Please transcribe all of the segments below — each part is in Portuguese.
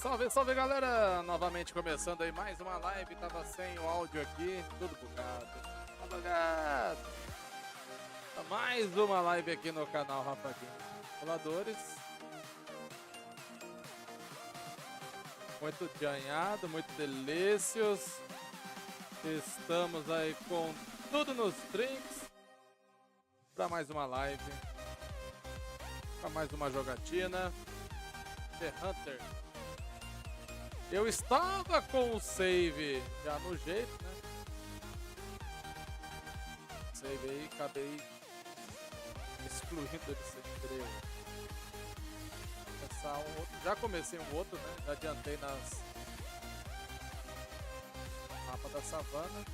Salve, salve galera! Novamente começando aí mais uma live, tava sem o áudio aqui, tudo bugado. Tá bugado! Mais uma live aqui no canal RafaGames Simuladores. Muito ganhado, muito delícios. Estamos aí com tudo nos trinks para mais uma live, para mais uma jogatina. The Hunter. Eu estava com o save já no jeito, né? Save aí, acabei excluindo ele sem querer. Começar um outro. Já comecei um outro, né? Já adiantei nas mapa da savana.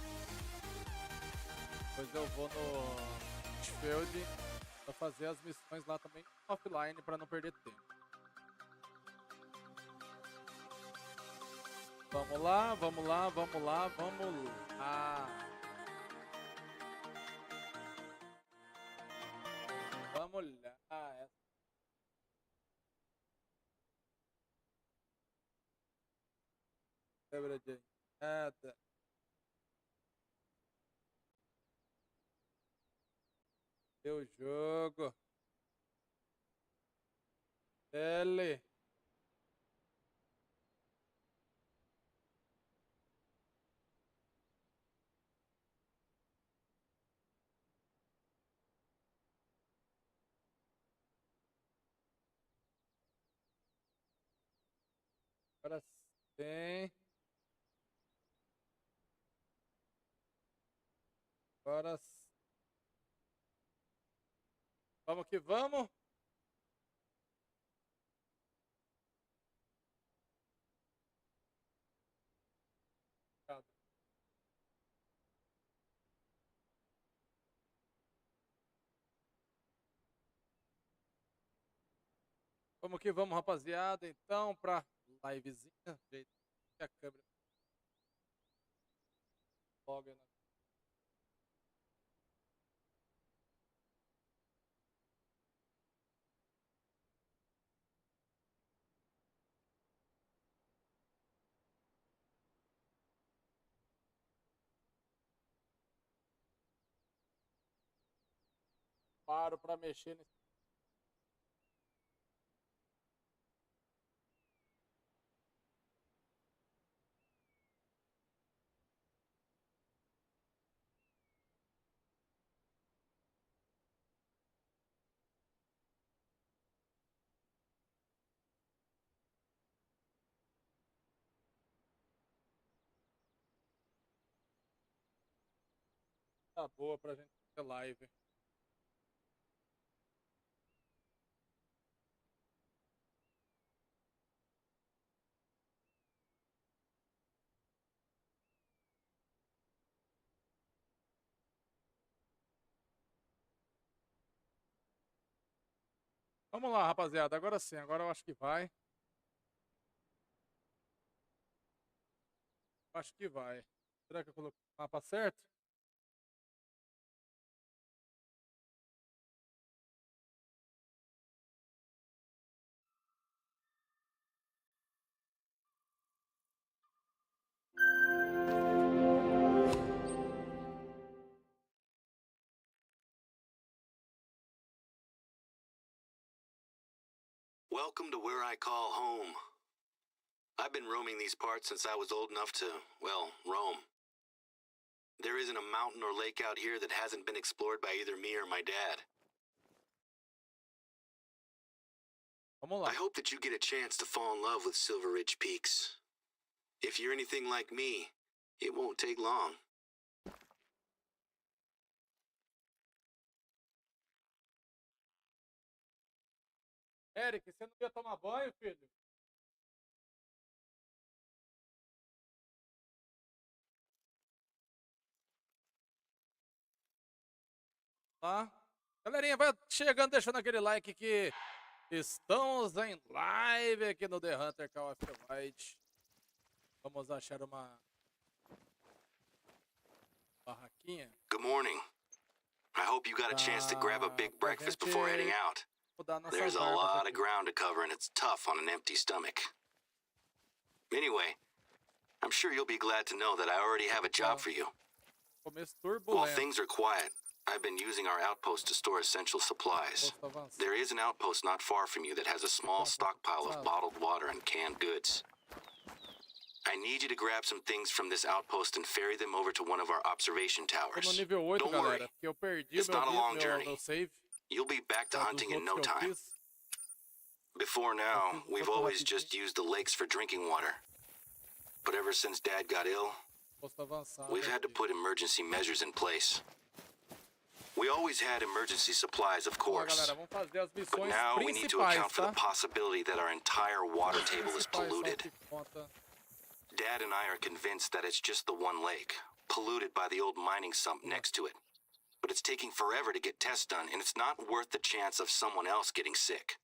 Depois eu vou no Field para fazer as missões lá também offline para não perder tempo. Vamos lá, vamos lá, vamos lá, vamos lá. Vamos lá. Quebra de nada. Deu jogo. L. Agora sim. Agora sim. Vamos que vamos. Vamos que vamos, rapaziada. Então, pra livezinha, jeito que a câmera logo na... Paro pra mexer nesse. Tá boa pra gente ter live. Vamos lá, rapaziada. Agora sim, agora eu acho que vai. Acho que vai. Será que eu coloquei o mapa certo? Welcome to where I call home. I've been roaming these parts since I was old enough to, well, roam. There isn't a mountain or lake out here that hasn't been explored by either me or my dad. Vamos lá. I hope that you get a chance to fall in love with Silver Ridge Peaks. If you're anything like me, it won't take long. Eric, você não ia tomar banho, filho? Tá? Galerinha, vai chegando, deixando aquele like que estamos em live aqui no The Hunter Call of White. Vamos achar uma barraquinha. Good morning. I hope you got a chance to grab a big breakfast before heading out. There's a lot of ground to cover and it's tough on an empty stomach. Anyway, I'm sure you'll be glad to know that I already have a job for you. Começo While turbulento. things are quiet, I've been using our outpost to store essential supplies. Posto avançado. There is an outpost not far from you that has a small stockpile of bottled water and canned goods. I need you to grab some things from this outpost and ferry them over to one of our observation Tô no towers. nível 8, Don't worry, galera, porque eu perdi it's not a long meu journey. save. You'll be back to Dos hunting in outros no que eu time. fiz. Before now, fiz we've outro always rapidinho. just used the lakes for drinking water. But ever since Dad got ill, Posto avançado. we've had to aqui. put emergency measures in place. We always had emergency supplies, of Ó, course. galera, vamos fazer as But missões now we need to principais, account for tá? the possibility that our entire water table is Principais são polluted. que conta. Dad and I are convinced that it's just the one lake, polluted by the old mining sump next to it. But it's taking forever to get tests done, and it's not worth the chance of someone else getting sick.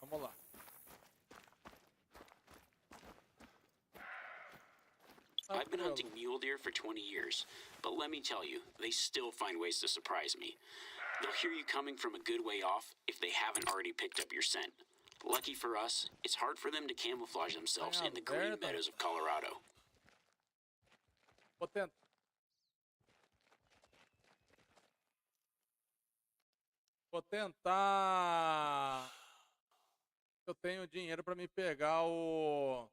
Vamos lá. I've been hunting mule deer for 20 years, but let me tell you, they still find ways to surprise me. They'll hear you coming from a good way off if they haven't already picked up your scent. Lucky for us, it's hard for them to camouflage themselves in the green meadows of Colorado. Vou tentar. Vou tentar. Eu tenho dinheiro pra me pegar o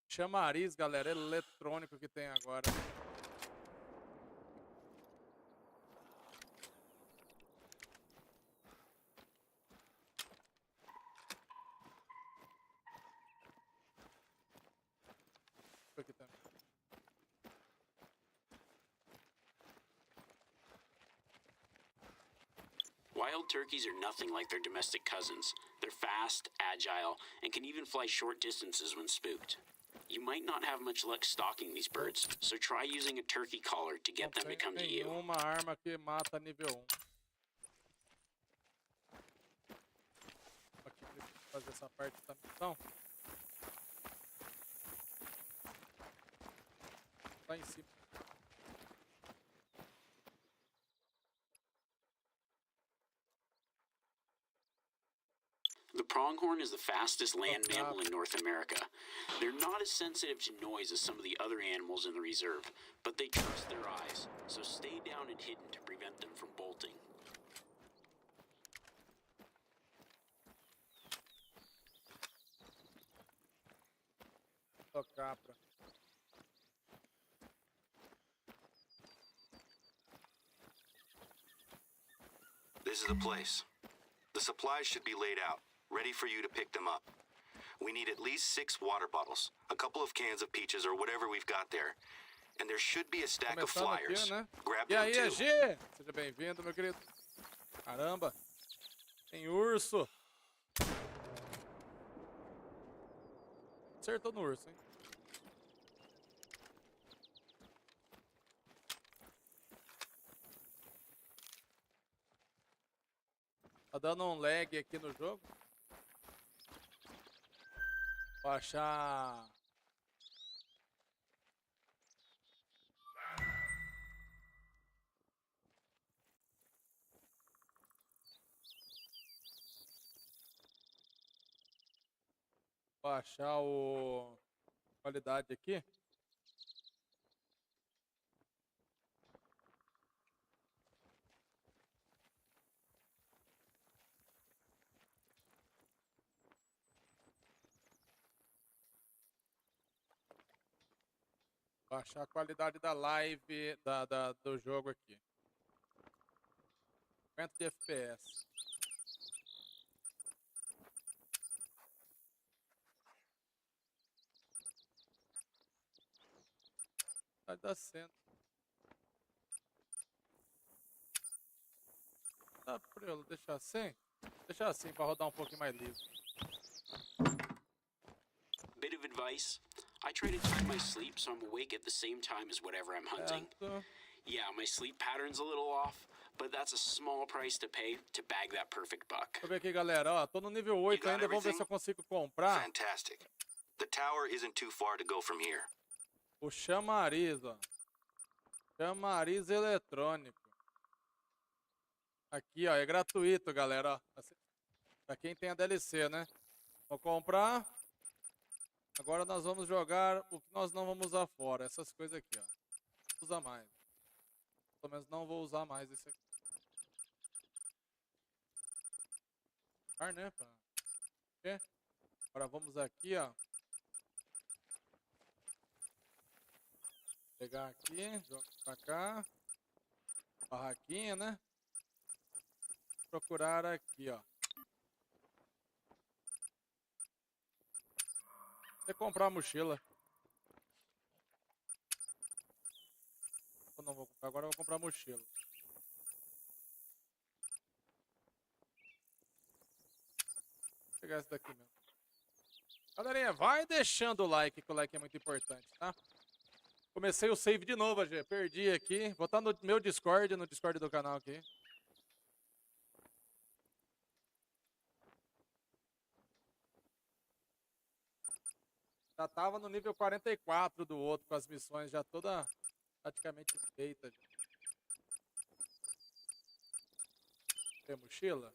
chamariz, galera, eletrônico que tem agora. Aqui também. Wild turkeys are nothing like their domestic cousins. They're fast, agile, and can even fly short distances when spooked. You might not have much luck stalking these birds, so try using a turkey collar to get them to come to you. Nenhuma arma que mata nível 1. Aqui pra fazer essa parte da missão. Lá em cima. The pronghorn is the fastest land mammal in North America. They're not as sensitive to noise as some of the other animals in the reserve, but they trust their eyes, so stay down and hidden to prevent them from bolting. Tocar pra... This is the place. The supplies should be laid out, ready for you to pick them up. We need at least 6 water bottles, a couple of cans of peaches or whatever we've got there. And there should be a stack of Começando aqui, flyers. né? Grab E them aí, too. EG? Seja bem-vindo, meu querido. Caramba. Tem urso. Acertou no urso, hein? Tá dando um lag aqui no jogo. Vou achar... Vou achar o... qualidade aqui. Baixar a qualidade da live do jogo aqui. 50 de FPS. Vai dar certo. Dá pra eu deixar assim? Deixar assim pra rodar um pouquinho mais livre. Bit of advice. I try to time my sleep so I'm awake at the same time as whatever I'm hunting. Certo. Yeah, my sleep pattern's a little off, but that's a small price to pay to bag that perfect buck. Deixa eu ver aqui, galera. Ó, tô no nível 8 ainda. Vamos ver se eu consigo comprar. Fantastic. The tower isn't too far to go from here. O chamariz, ó. Chamariz eletrônico. Aqui, ó. É gratuito, galera. Ó. Pra quem tem a DLC, né? Vou comprar. Agora nós vamos jogar o que nós não vamos usar fora. Essas coisas aqui, ó. Não usa mais. Pelo menos não vou usar mais esse aqui. Né? Agora vamos aqui, ó. Pegar aqui, jogar pra cá. Barraquinha, né? Procurar aqui, ó. Você comprar a mochila. Eu não vou comprar, agora eu vou comprar a mochila. Vou pegar esse daqui mesmo. Galerinha, vai deixando o like, que o like é muito importante, tá? Comecei o save de novo, Gê. Perdi aqui. Vou estar no meu Discord, no Discord do canal aqui. Já tava no nível 44 do outro, com as missões já toda praticamente feita. Tem a mochila?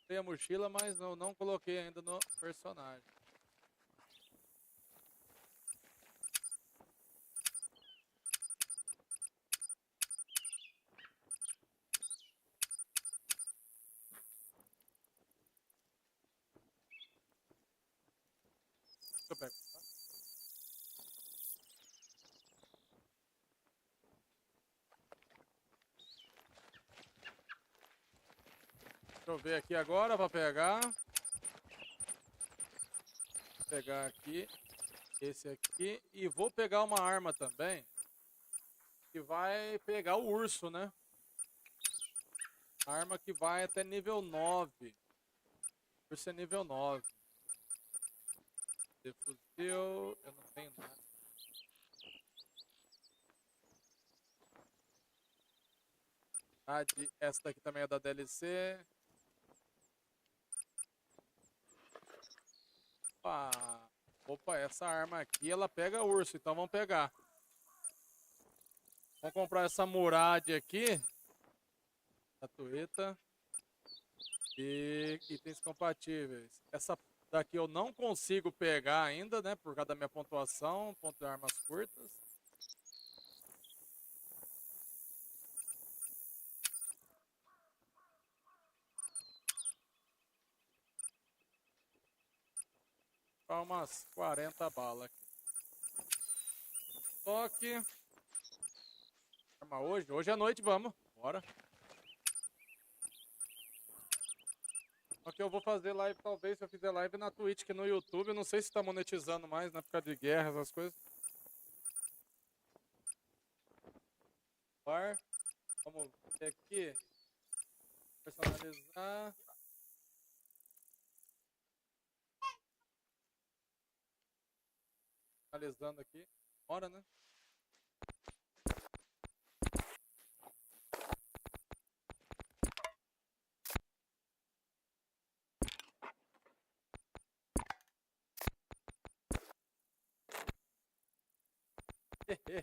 Tem a mochila, mas não coloquei ainda no personagem. Eu pego, tá? Deixa eu ver aqui agora para pegar. Vou pegar aqui esse aqui e vou pegar uma arma também que vai pegar o urso, né? Arma que vai até nível 9. Por ser nível 9. Fuzil, eu não tenho nada. Essa daqui também é da DLC. Opa, essa arma aqui, ela pega urso, então vamos pegar. Vamos comprar essa murade aqui. Estatueta. E itens compatíveis. Essa daqui eu não consigo pegar ainda, né? Por causa da minha pontuação. Ponto de armas curtas. Para umas 40 balas aqui. Toque. Arma hoje? Hoje à noite, vamos. Bora. Só que eu vou fazer live, talvez, se eu fizer live na Twitch, que no YouTube, eu não sei se tá monetizando mais, né, por causa de guerra, essas coisas. Vamos ver aqui. Personalizar. Personalizando aqui. Bora, né?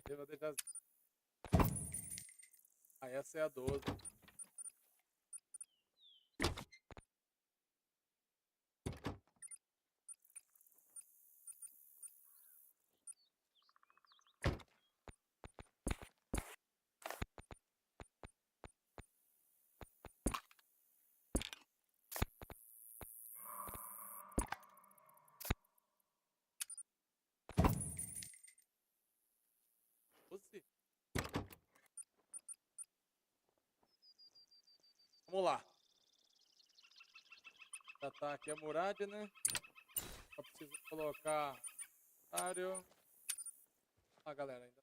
Eu vou deixar... Ah, essa é a 12. Vamos lá. Já tá aqui a murade, né? Só preciso colocar... Ah, galera, ainda...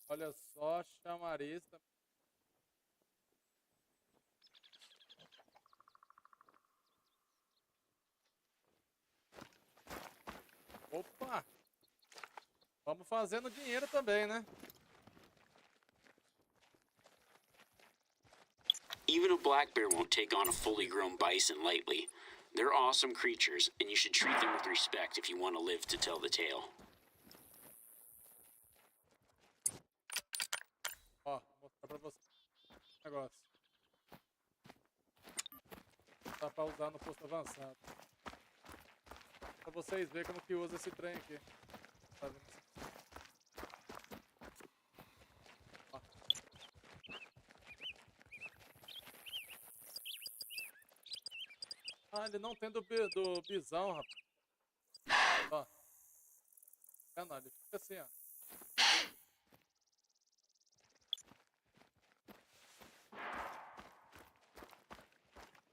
Olha só, chamariz. Estamos fazendo dinheiro também, né? Even a black bear won't take on a fully grown bison lightly. They're awesome creatures, and you should treat them with respect if you want to live to tell the tale. Ó, vou mostrar pra vocês o negócio. Dá pra usar no posto avançado. Pra vocês verem como que usa esse trem aqui. Tá vendo? Ó. Ah, ele não tem do bisão, rapaz. Ó. Não, ele fica assim, ó.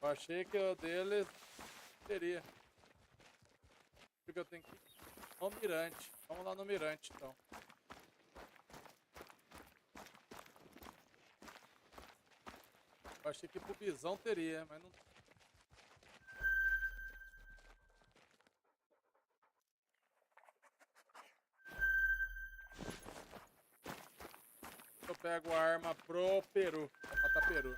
Eu achei que o dele teria. Porque eu tenho que ir no mirante. Vamos lá no mirante, então. Eu achei que pro bisão teria, mas não. Eu pego a arma pro peru, pra matar peru.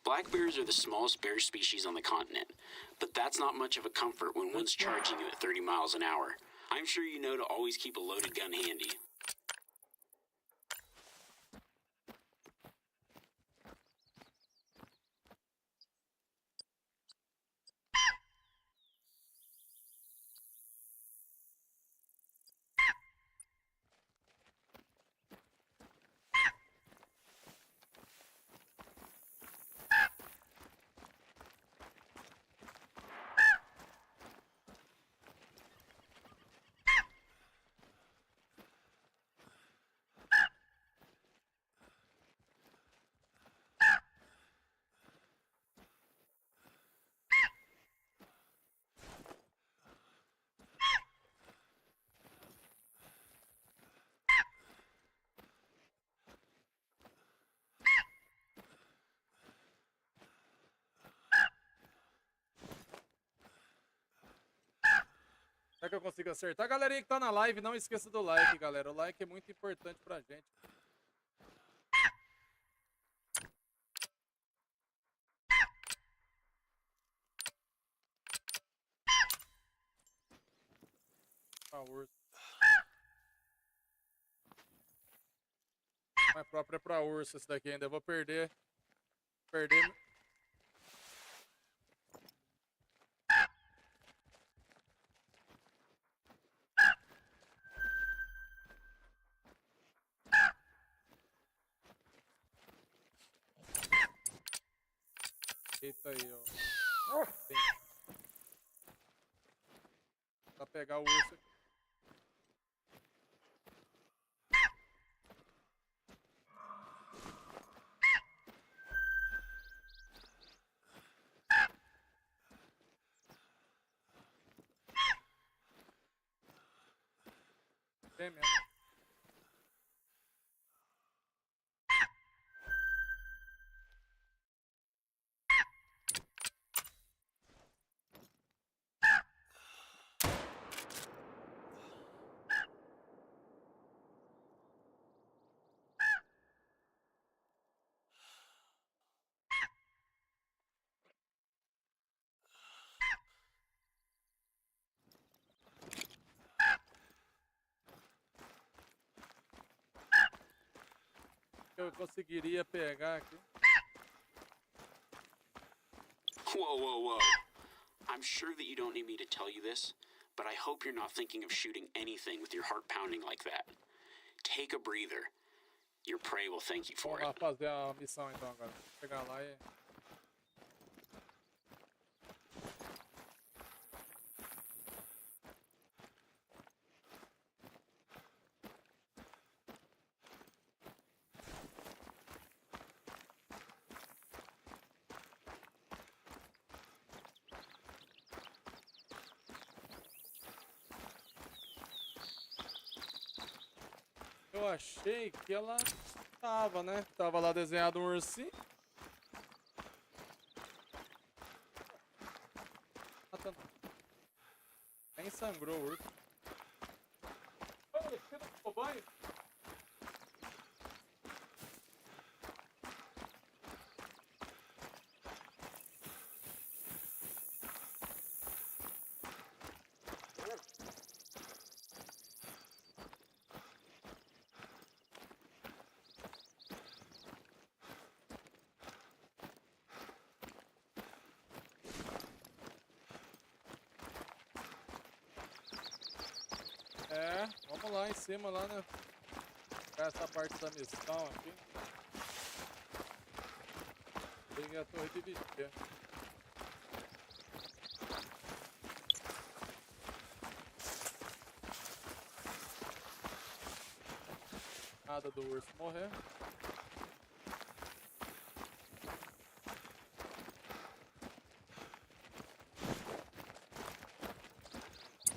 Black bears are the smallest bear species on the continent, but that's not much of a comfort when one's charging you at 30 miles an hour. I'm sure you know to always keep a loaded gun handy. Será que eu consigo acertar? Galerinha que tá na live, não esqueça do like, galera. O like é muito importante pra gente. Pra urso. Mais próprio é pra urso esse daqui ainda. Eu vou perder. Eita aí, ó. Bem. Pra pegar o urso. Bem mesmo. Eu conseguiria pegar aqui. Whoa, whoa, whoa. I'm sure that you don't need me to tell you this, but I hope you're not thinking of shooting anything with your heart pounding like that. Take a breather. Your prey will thank you for Vamos lá it. fazer a missão então agora. Vou chegar lá e... Eu achei que ela tava, né? Tava lá desenhado um ursinho. Nem sangrou o urso. Olha, você não tomou banho? É, vamos lá em cima, lá, né? Pegar essa parte da missão aqui. Peguei a torre de vigia. Nada do urso morrer.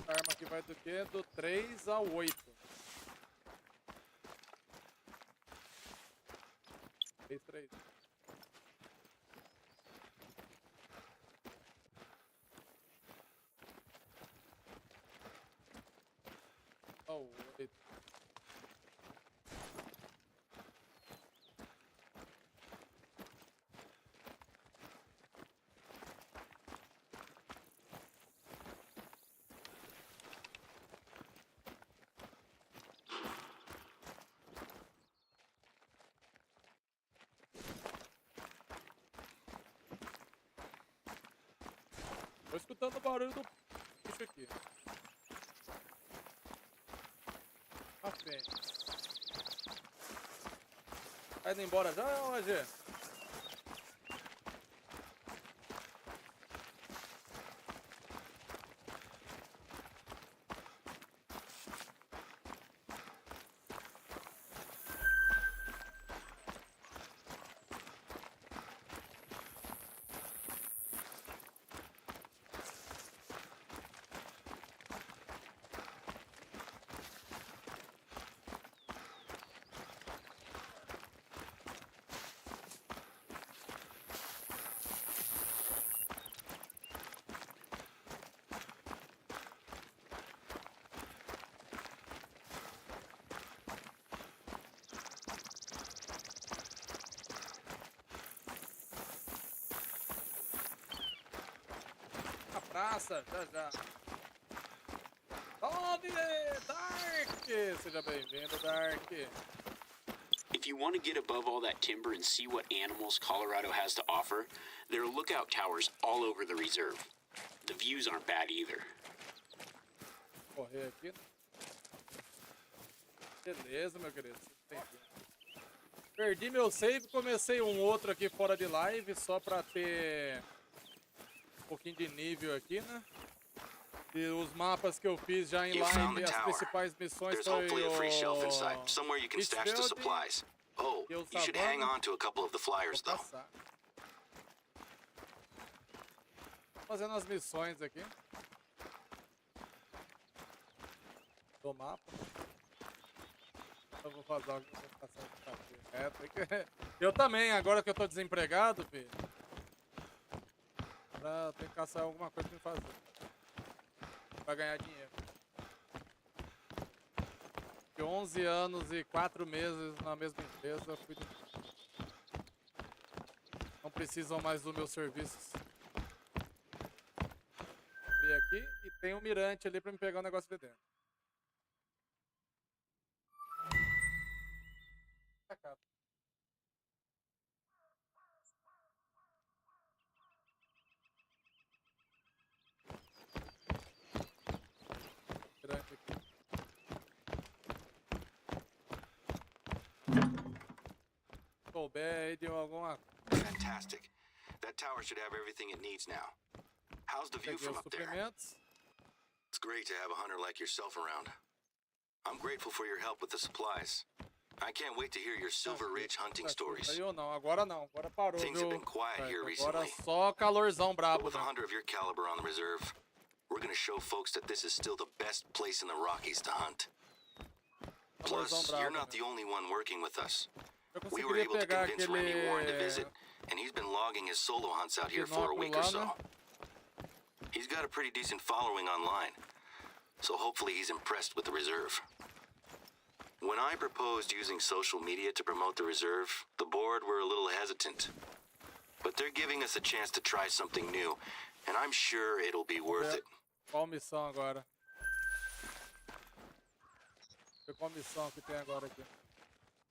A arma aqui vai do quê? Do 3 ao 8. 3, 3. Oh, 8. Tô escutando o barulho do bicho aqui. A fênix. Tá indo embora já, AG? Praça, já. Salve, Dark! Seja bem-vindo, Dark. If you want to get above all that timber and see what animals Colorado has to offer, there are lookout towers all over the reserve. The views aren't bad either. Correr aqui. Beleza, meu querido. Perdi meu save, comecei um outro aqui fora de live, só pra ter um pouquinho de nível aqui, né? E os mapas que eu fiz já em live, as principais missões foi o Oh, you should hang on to a couple of the flyers though. Fazendo as missões aqui do mapa. Eu vou fazer algo aqui. Eu também, agora que eu tô desempregado, filho. Tem que caçar alguma coisa pra me fazer. Pra ganhar dinheiro. De 11 anos e 4 meses na mesma empresa, não precisam mais dos meus serviços. Abri aqui e tem um mirante ali pra me pegar um negócio de dentro. Fantastic. That tower should have everything it needs now. How's the view from up there? It's great to have a hunter like yourself around. I'm grateful for your help with the supplies. I can't wait to hear your Silver Ridge hunting stories. Agora não, agora parou. Things have been quiet here recently. Agora só calorzão brabo. But with a hunter of your caliber on the reserve, we're gonna show folks that this is still the best place in the Rockies to hunt. Plus, you're not the only one working with us. We were able to convince Remy Warren to visit, and he's been logging his solo hunts out here for a week or so. He's got a pretty decent following online, so hopefully he's impressed with the reserve. When I proposed using social media to promote the reserve, the board were a little hesitant. But they're giving us a chance to try something new, and I'm sure it'll be worth it. Qual missão agora? Qual missão que tem agora aqui?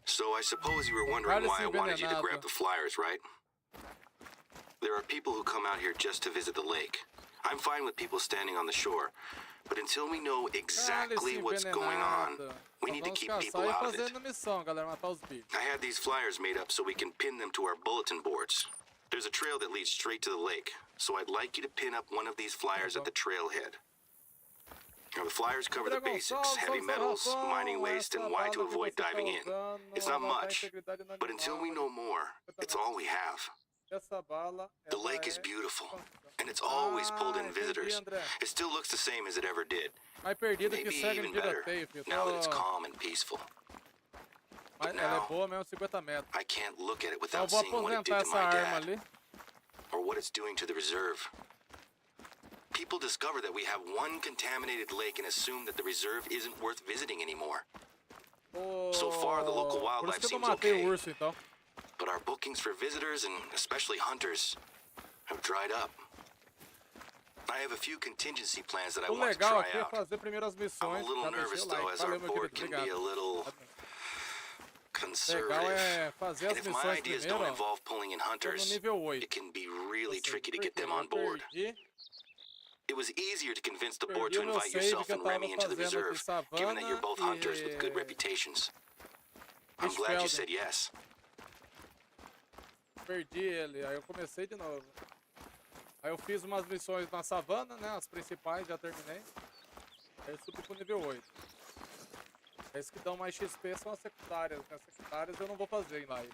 So I suppose you were wondering why I wanted you to grab the flyers, right? There are people who come out here just to visit the lake. I'm fine with people standing on the shore, but until we know exactly what's going on, we need to keep people out of it. Missão, galera, matar os bichos. I had these flyers made up so we can pin them to our bulletin boards. There's a trail that leads straight to the lake, so I'd like you to pin up one of these flyers at the trailhead. Now, the flyers cover the basics, heavy metals, mining waste, and why to avoid diving in. It's not much, but until we know more, it's all we have. The lake is beautiful, and it's always pulled in visitors. It still looks the same as it ever did. Maybe even better, now that it's calm and peaceful. But now, I can't look at it without seeing what it did to my dad, or what it's doing to the reserve. People discover that we have one contaminated lake and assume that the reserve isn't worth visiting anymore. So far, the local wildlife seems okay, but our bookings for visitors, and especially hunters, have dried up. I have a few contingency plans that I want to try out. I'm a little nervous, though, as our board can be a little conservative. And if my ideas don't involve pulling in hunters, it can be really tricky to get them on board. It was easier to convince the board to invite yourself and Remy into the reserve, given that you're both hunters with good reputations. I'm glad you said yes. Perdi ele, aí eu comecei de novo. Aí eu fiz umas missões na savana, né, as principais, já terminei. Aí eu subi pro nível 8. As que dão mais XP são as secundárias, né? As secundárias eu não vou fazer em live.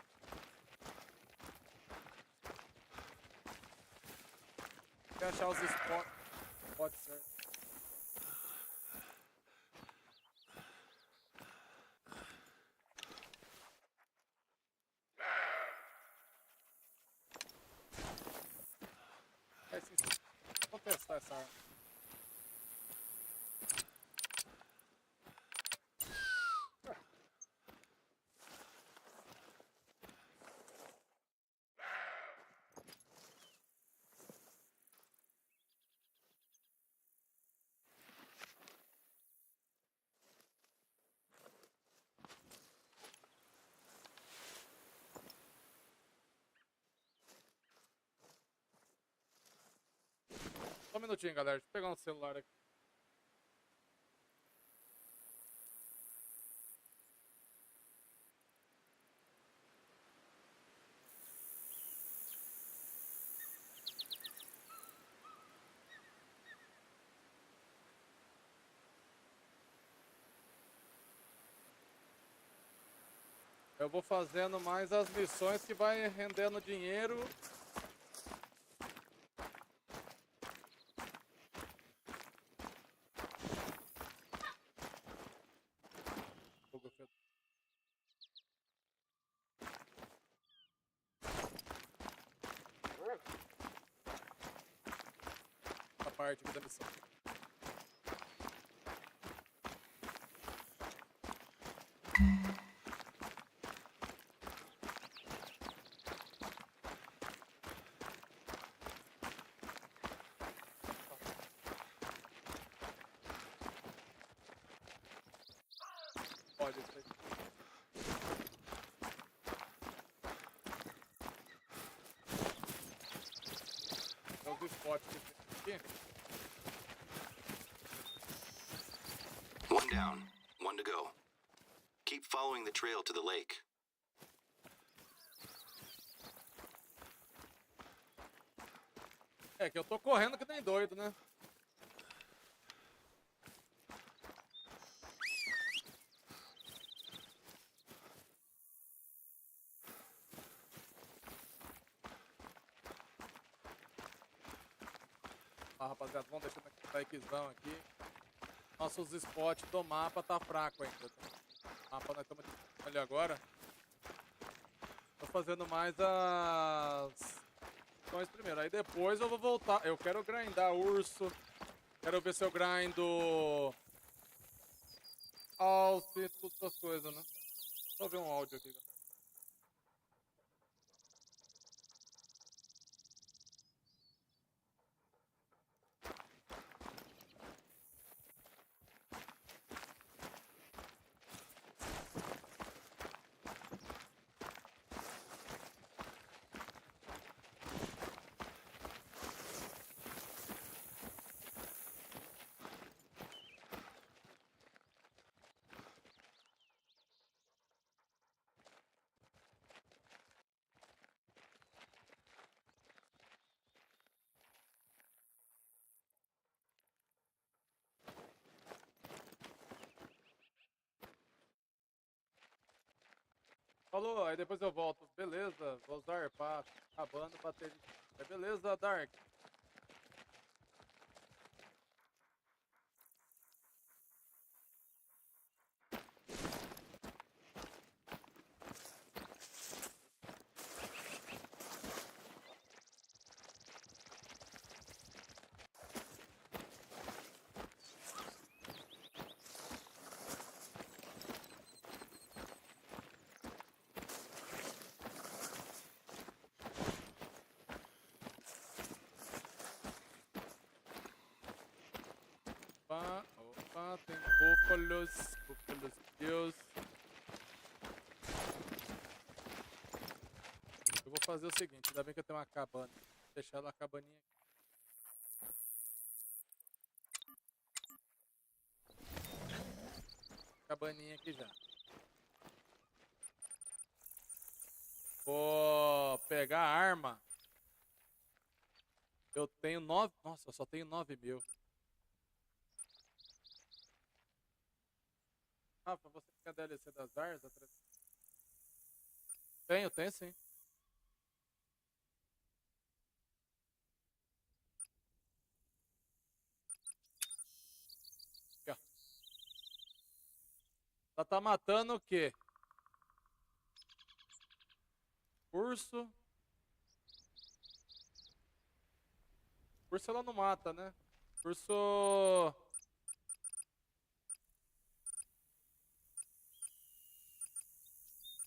Tem que achar os spots. Pode ser. Vou testar essa arma. Só um minutinho, galera. Deixa eu pegar um celular aqui. Eu vou fazendo mais as missões que vai rendendo dinheiro. A parte aqui da missão. Pode ser. É os spots que tem aqui. One down, one to go. Keep following the trail to the lake. É que eu tô correndo que nem doido, né? Ah, rapaziada, vamos deixando aqui o taikzão aqui. Nossos spots do mapa tá fraco ainda. O mapa nós estamos ali agora. Tô fazendo mais as missões primeiro. Aí depois eu vou voltar. Eu quero grindar urso. Quero ver se eu grindo alt, todas essas coisas, né? Só ver um áudio aqui, galera. Falou, aí depois eu volto. Beleza, vou usar pá, acabando bateria. Beleza, Dark. Opa, tem búfalos, Deus. Eu vou fazer o seguinte, ainda bem que eu tenho uma cabana. Vou deixar ela a cabaninha aqui. Cabaninha aqui já. Vou pegar a arma. Eu tenho 9. Nossa, eu só tenho 9.000. Rafa, você quer DLC das ARS? Tenho sim. Aqui, ó. Ela tá matando o quê? Urso. Urso ela não mata, né? Urso...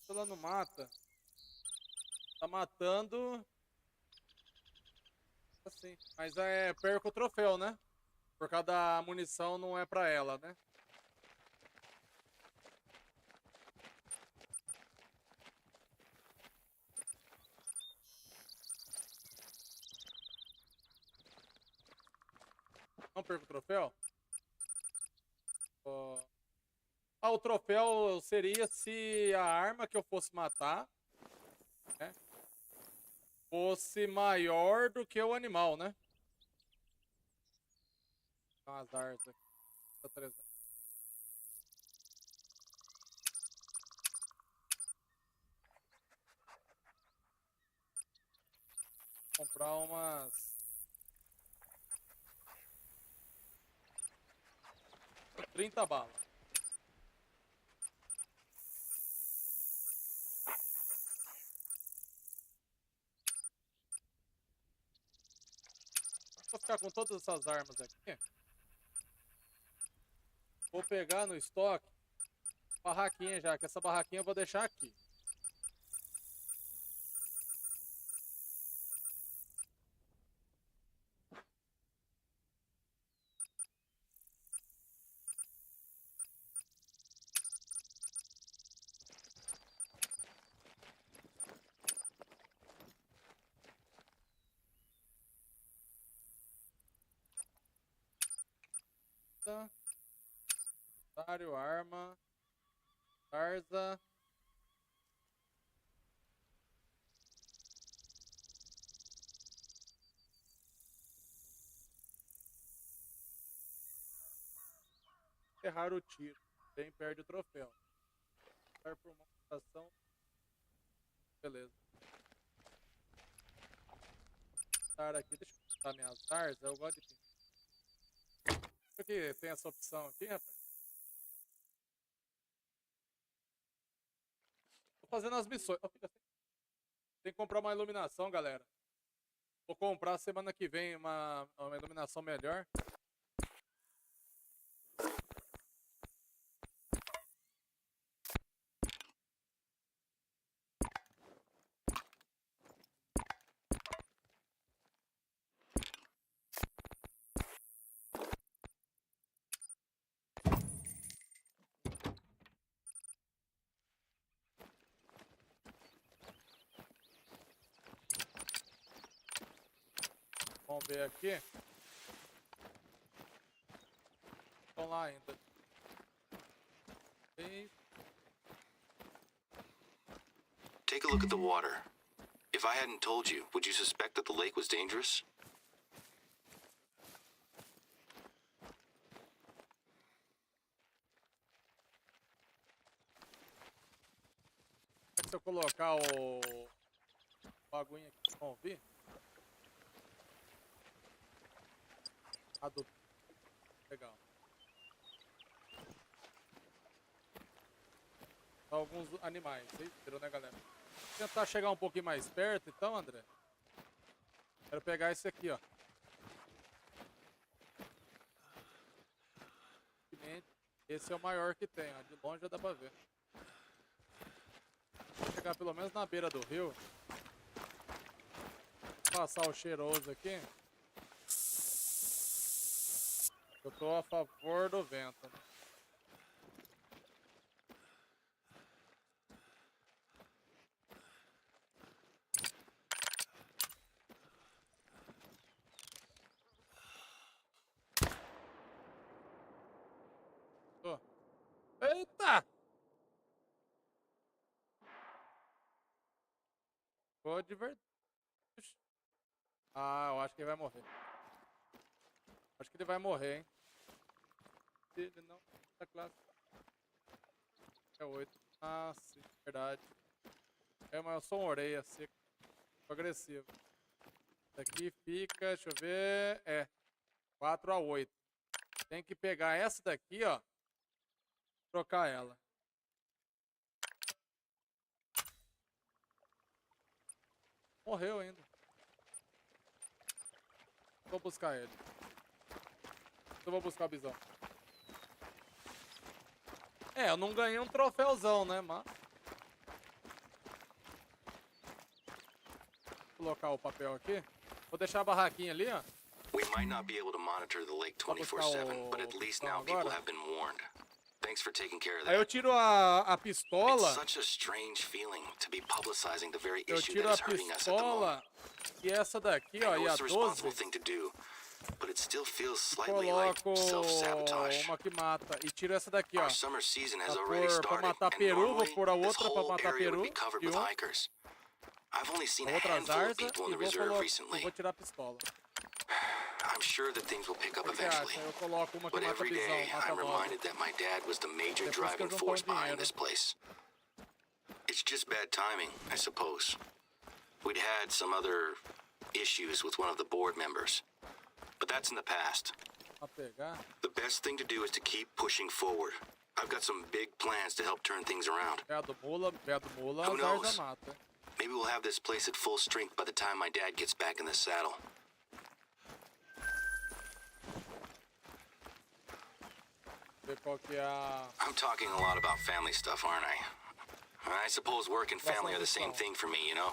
ela não mata. Tá matando... assim. Mas perco o troféu, né? Por causa da munição não é pra ela, né? Não perco o troféu? O troféu seria se a arma que eu fosse matar, né, fosse maior do que o animal, né? As armas aqui. Tá 300. Vou comprar umas 30 balas. Vou ficar com todas essas armas aqui. Vou pegar no estoque barraquinha já, que essa barraquinha eu vou deixar aqui. Otário, arma, Tarza. Errar o tiro. Tem perde o troféu. Por uma ação. Beleza. Aqui, deixa eu botar minhas Tarza. Eu gosto de pintar. Porque tem essa opção aqui, rapaz. Tô fazendo as missões. Tem que comprar uma iluminação, galera. Vou comprar semana que vem uma iluminação melhor. Vamos ver aqui. Estão lá ainda. E... Take a look at the water. If I hadn't told you, would you suspect that the lake was dangerous? Se eu colocar o bagulho aqui, vão ouvir? Adubo. Legal. Alguns animais, viram, né, galera? Vou tentar chegar um pouquinho mais perto, então, André. Quero pegar esse aqui, ó. Esse é o maior que tem, ó. De longe já dá pra ver. Vou chegar pelo menos na beira do rio. Passar o cheiroso aqui. Eu tô a favor do vento, né? Eita! Ficou de verdade. Ah, eu acho que ele vai morrer. Acho que ele vai morrer, hein? Ele não tá classe. É 8. Ah, sim, verdade. É, mas eu sou um orelha seco. Agressivo. Daqui fica, deixa eu ver. É. 4-8. Tem que pegar essa daqui, ó. Trocar ela. Morreu ainda. Vou buscar ele. Eu vou buscar o bisão. É, eu não ganhei um troféuzão, né, mas... Vou colocar o papel aqui. Vou deixar a barraquinha ali, ó. We might not be able to monitor the lake 24/7, but at least now people have been warned. Thanks for taking care of that. Aí eu tiro a pistola. It's such a strange feeling to be publicizing the very Eu issue tiro that a is hurting us at the moment. pistola e essa daqui, ó, I know e a it's the responsible 12. thing to do, but it still feels slightly like Coloco self-sabotage. uma que mata e tiro essa daqui, ó. Our summer season has Pra already pôr, pra started, matar and peru, vou normally pôr a this outra pra whole matar area peru. would be covered E with um, hikers. I've only seen a outra handful of zarza people in e the reserve recently. vou tirar a pistola. I'm sure that things will pick up O que você eventually. acha? Eu coloco uma que But mata every bisão, day, mata I'm nove. reminded that my dad was the major Depois que eu driving juntar force dinheiro. behind this place. It's just bad timing, I suppose. We'd had some other issues with one of the board members. But that's in the past. Pra pegar. The best thing to do is to keep pushing forward. I've got some big plans to help turn things around. Pé do mula, Who a knows? zarza mata. Maybe we'll have this place at full strength by the time my dad gets back in the saddle. Ver qual que é a... I'm talking a lot about family stuff, aren't I? I suppose work and family are the same thing for me, you know?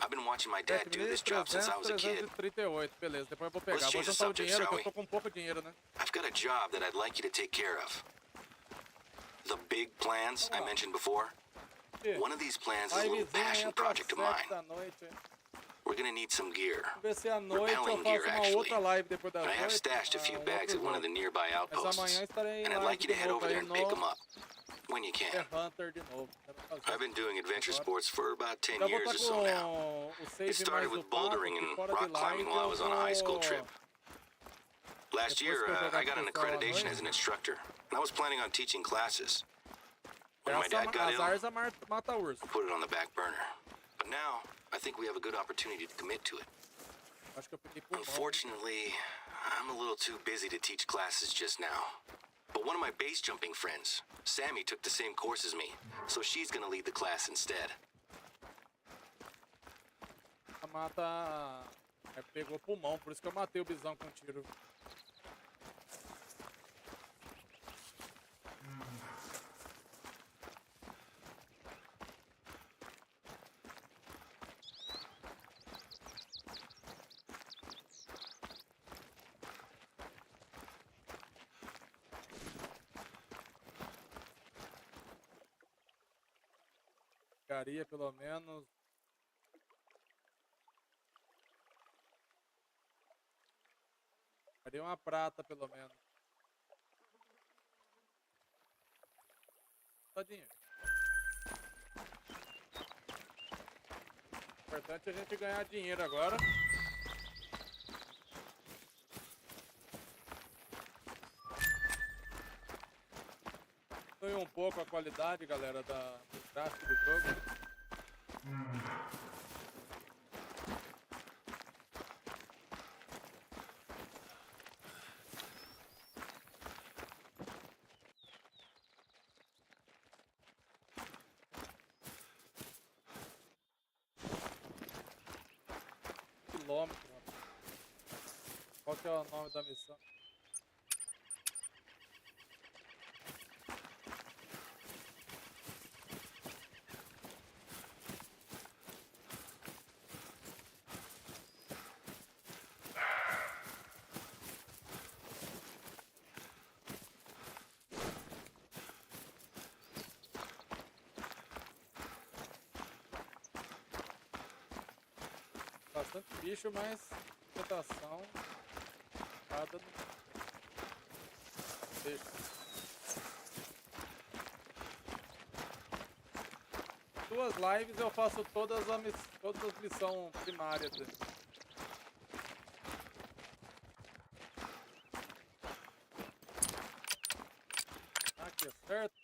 I've been watching my dad do this job since I was a kid. 338, beleza, depois eu vou pegar. Let's Vou change the juntar o subject, dinheiro, shall que we? eu tô com pouco dinheiro, né? I've got a job that I'd like you to take care of. The big plans I mentioned before. One of these plans is a little passion project of mine. We're gonna need some gear. Vamos ver se à noite eu Repelling gear, faço uma actually. outra live depois das I have 8. stashed a few bags at one of the nearby Mas outposts, amanhã estarei and I'd live like you to de head novo over there aí and pick them no up when you can. Hunter de novo. I've been doing adventure sports for about 10 Já vou years estar or so now. com o It save started mais with upado, bouldering que and fora de rock climbing live while I eu was on a high school vou... trip. Last year, I got an accreditation as an instructor, and I was planning on teaching classes. When my dad got A ill, zarza mata urso. I put it on the back burner. But now, I think we have a good opportunity to commit to it. Acho que eu peguei por mão. Unfortunately, I'm a little too busy to teach classes just now. But one of my base jumping friends, Sammy, took the same course as me, so she's gonna lead the class instead. A mata... É, pegou pulmão, por isso que eu matei o bisão com um tiro. Pegaria pelo menos... Daria uma prata, pelo menos. Tadinho. O importante é a gente ganhar dinheiro agora. Diminui um pouco a qualidade, galera, do gráfico do jogo. Quilômetro. Qual que é o nome da missão? Bastante bicho, mas vegetação nada no deixa. Duas lives eu faço todas as missões primárias. Aqui é certo.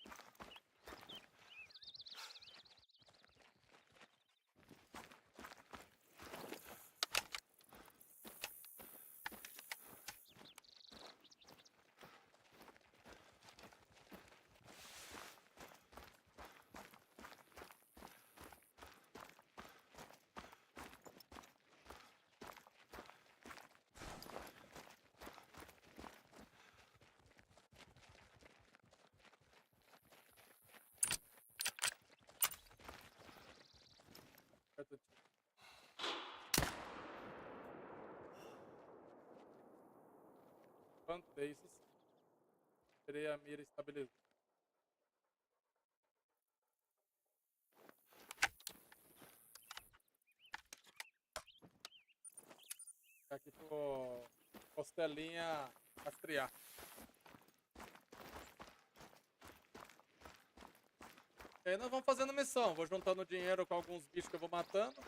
Enquanto isso, terei a mira estabilizada. Aqui pro costelinha rastrear. E aí nós vamos fazendo missão. Vou juntando dinheiro com alguns bichos que eu vou matando.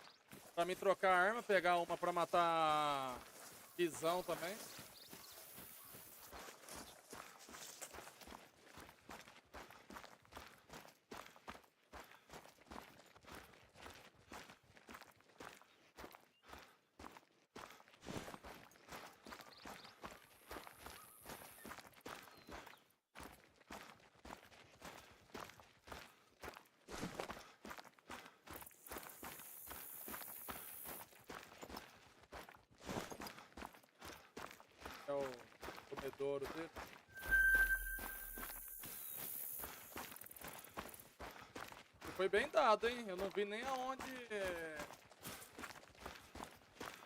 Pra me trocar a arma, pegar uma pra matar pisão também. É o comedouro dele. E foi bem dado, hein? Eu não vi nem aonde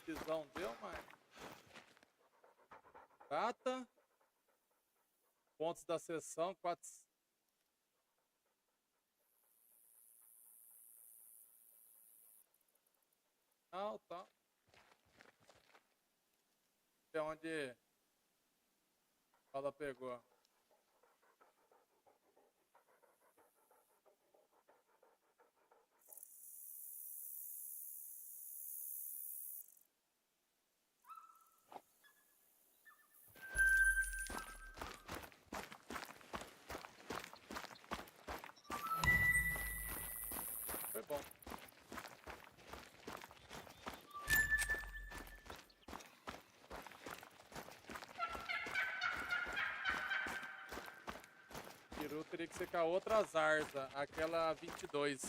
visão deu, mas... Data. Pontos da sessão, 4... Não, tá. Até onde ela pegou. Foi bom. Peru teria que ser com a outra Zarza, aquela 22.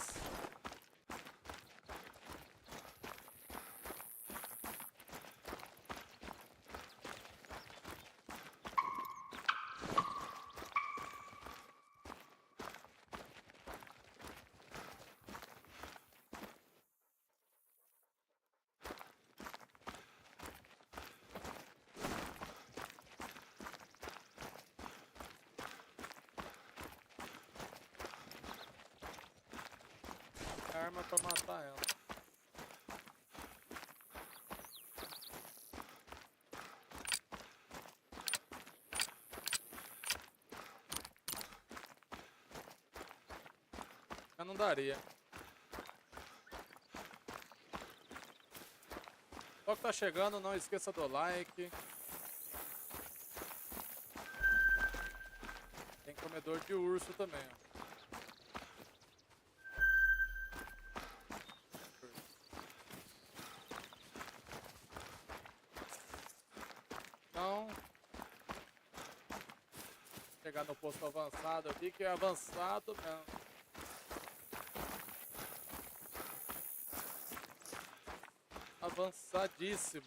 Arma pra matar ela. Mas não daria. Só que tá chegando, não esqueça do like. Tem comedor de urso também, ó. Então, chegar no posto avançado aqui, que é avançado mesmo. Avançadíssimo.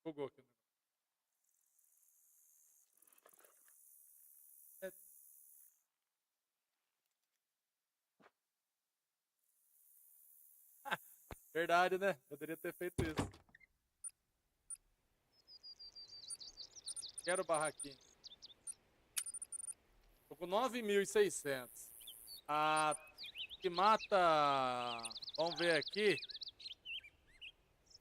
Bugou aqui o negócio. Verdade, né? Poderia ter feito isso. Quero o barraquinho. Tô com 9.600. A que mata... Vamos ver aqui.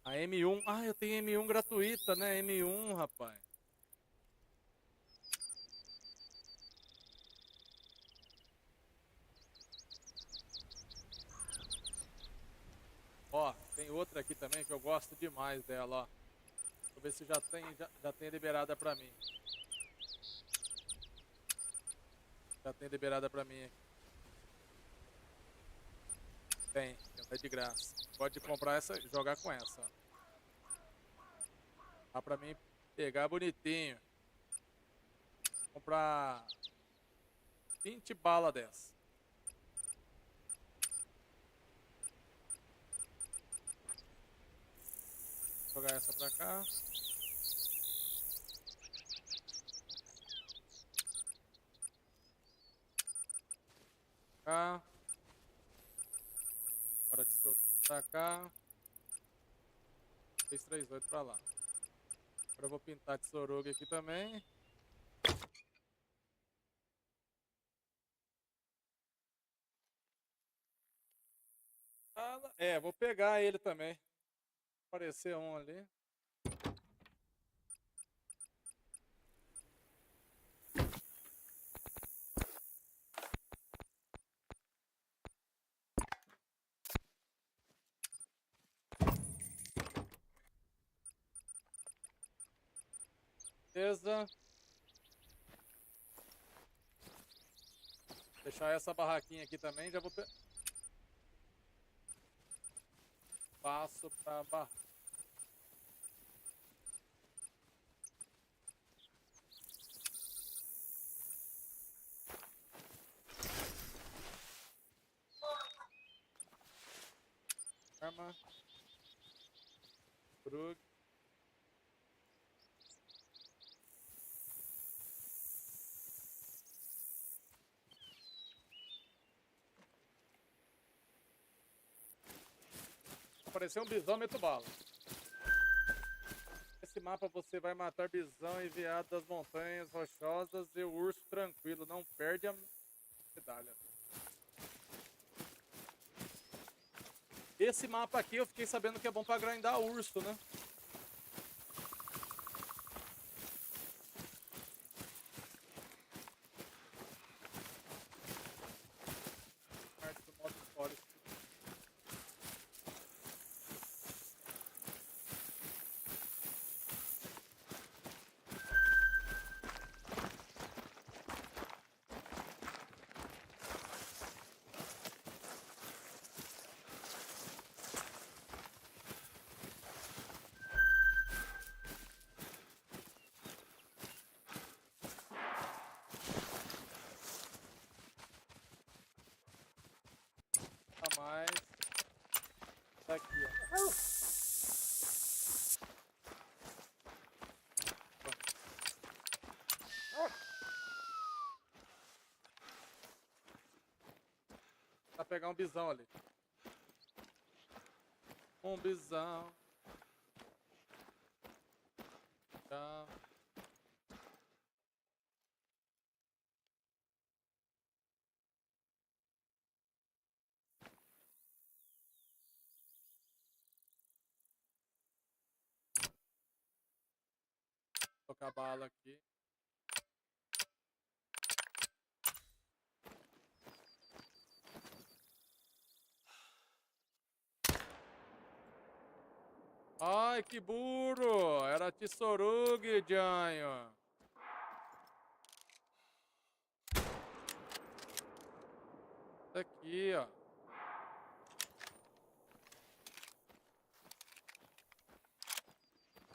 A M1. Ah, eu tenho M1 gratuita, né? M1, rapaz. Ó, tem outra aqui também que eu gosto demais dela, ó. Vou ver se já tem liberada pra mim. Já tem liberada pra mim aqui. Tem, é de graça. Pode comprar essa, jogar com essa. Dá pra mim pegar bonitinho. Comprar 20 balas dessa. Jogar essa pra cá. Cá. Hora de soltar pra cá. 338 pra lá. Agora eu vou pintar de soruga aqui também. É, vou pegar ele também. Apareceu um ali. Beleza. Deixar essa barraquinha aqui também, já vou passo pra barraca. Arma. Krug. Apareceu um bisão, meto bala. Nesse mapa você vai matar bisão enviado das montanhas rochosas e o urso tranquilo. Não perde a medalha. Esse mapa aqui eu fiquei sabendo que é bom pra grindar urso, né? Parte do modo histórico. pegar um bisão ali. Um bisão. Tá. Vou colocar a bala aqui. Ai, que burro! Era Tesourugue, Janho. Isso aqui, ó.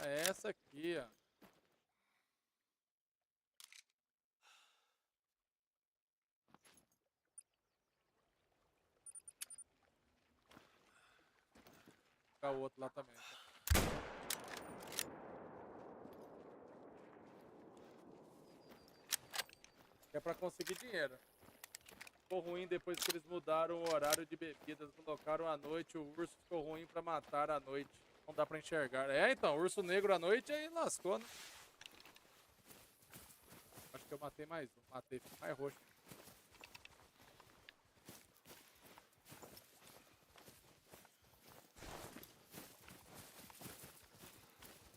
É essa aqui, ó. Vou pegar o outro lá também. Tá? É pra conseguir dinheiro. Ficou ruim depois que eles mudaram o horário de bebidas, colocaram à noite, o urso ficou ruim pra matar à noite. Não dá pra enxergar. É, então, urso negro à noite aí lascou, né? Acho que eu matei mais um. Matei, ficou mais roxo.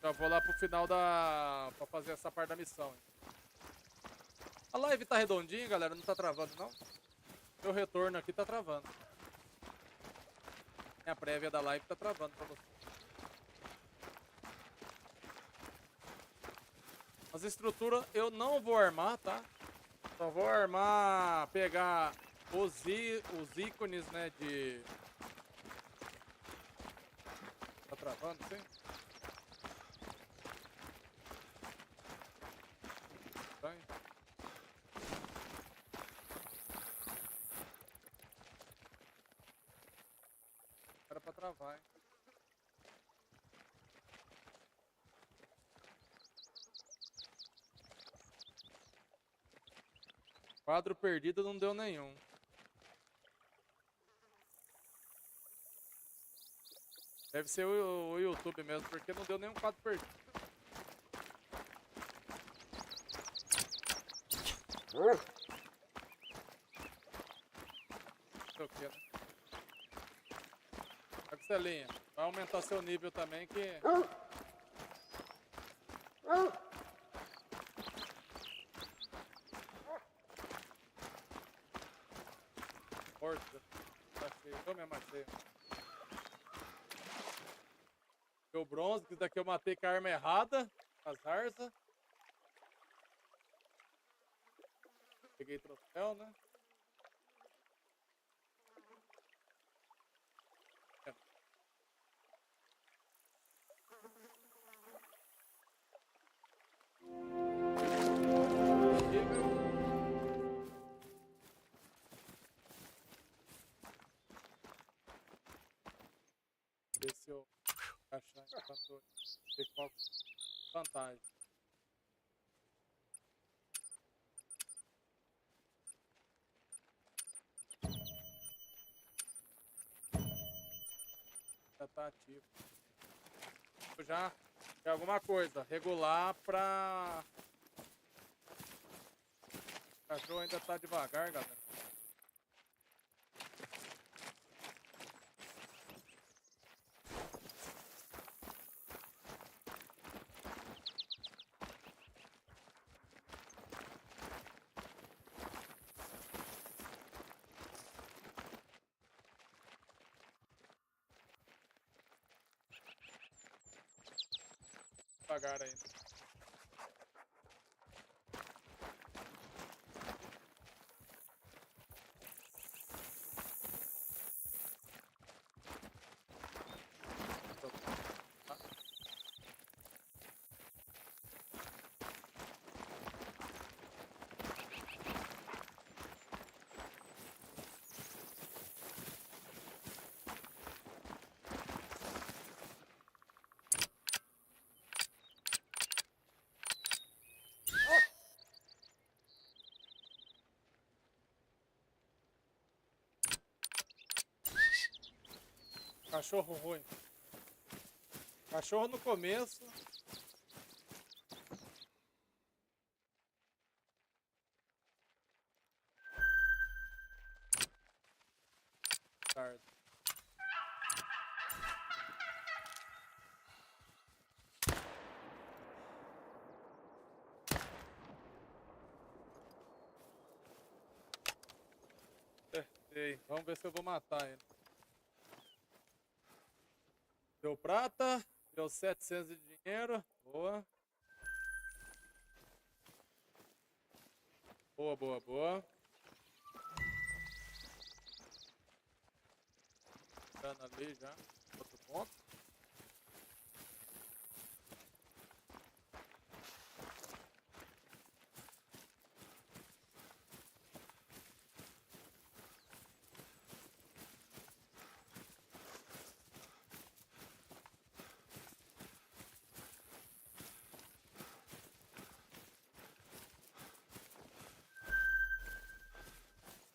Já vou lá pro final pra fazer essa parte da missão. Hein? A live tá redondinha, galera, não tá travando, não? Meu retorno aqui tá travando. Minha prévia da live tá travando pra você. As estruturas eu não vou armar, tá? Só vou armar, pegar os ícones, né, de... Tá travando, sim? Estranho. Era pra travar, hein? Quadro perdido não deu nenhum. Deve ser o YouTube mesmo, porque não deu nenhum quadro perdido. Não sei o que, né? Axelinha, vai aumentar seu nível também que... Força. Achei, eu mesmo achei. O bronze, que daqui eu matei com a arma errada. As Zarza. Peguei troféu, né? Ver se eu achar encantor. Ver qual vantagem. Já tá ativo. Já é alguma coisa. Regular pra... O cachorro ainda tá devagar, galera. Devagar ainda. Cachorro ruim. Cachorro no começo. Tarde. Acertei. Vamos ver se eu vou matar ele. Deu prata. Deu 700 de dinheiro. Boa. Boa, boa, boa. Dando ali já. Outro ponto.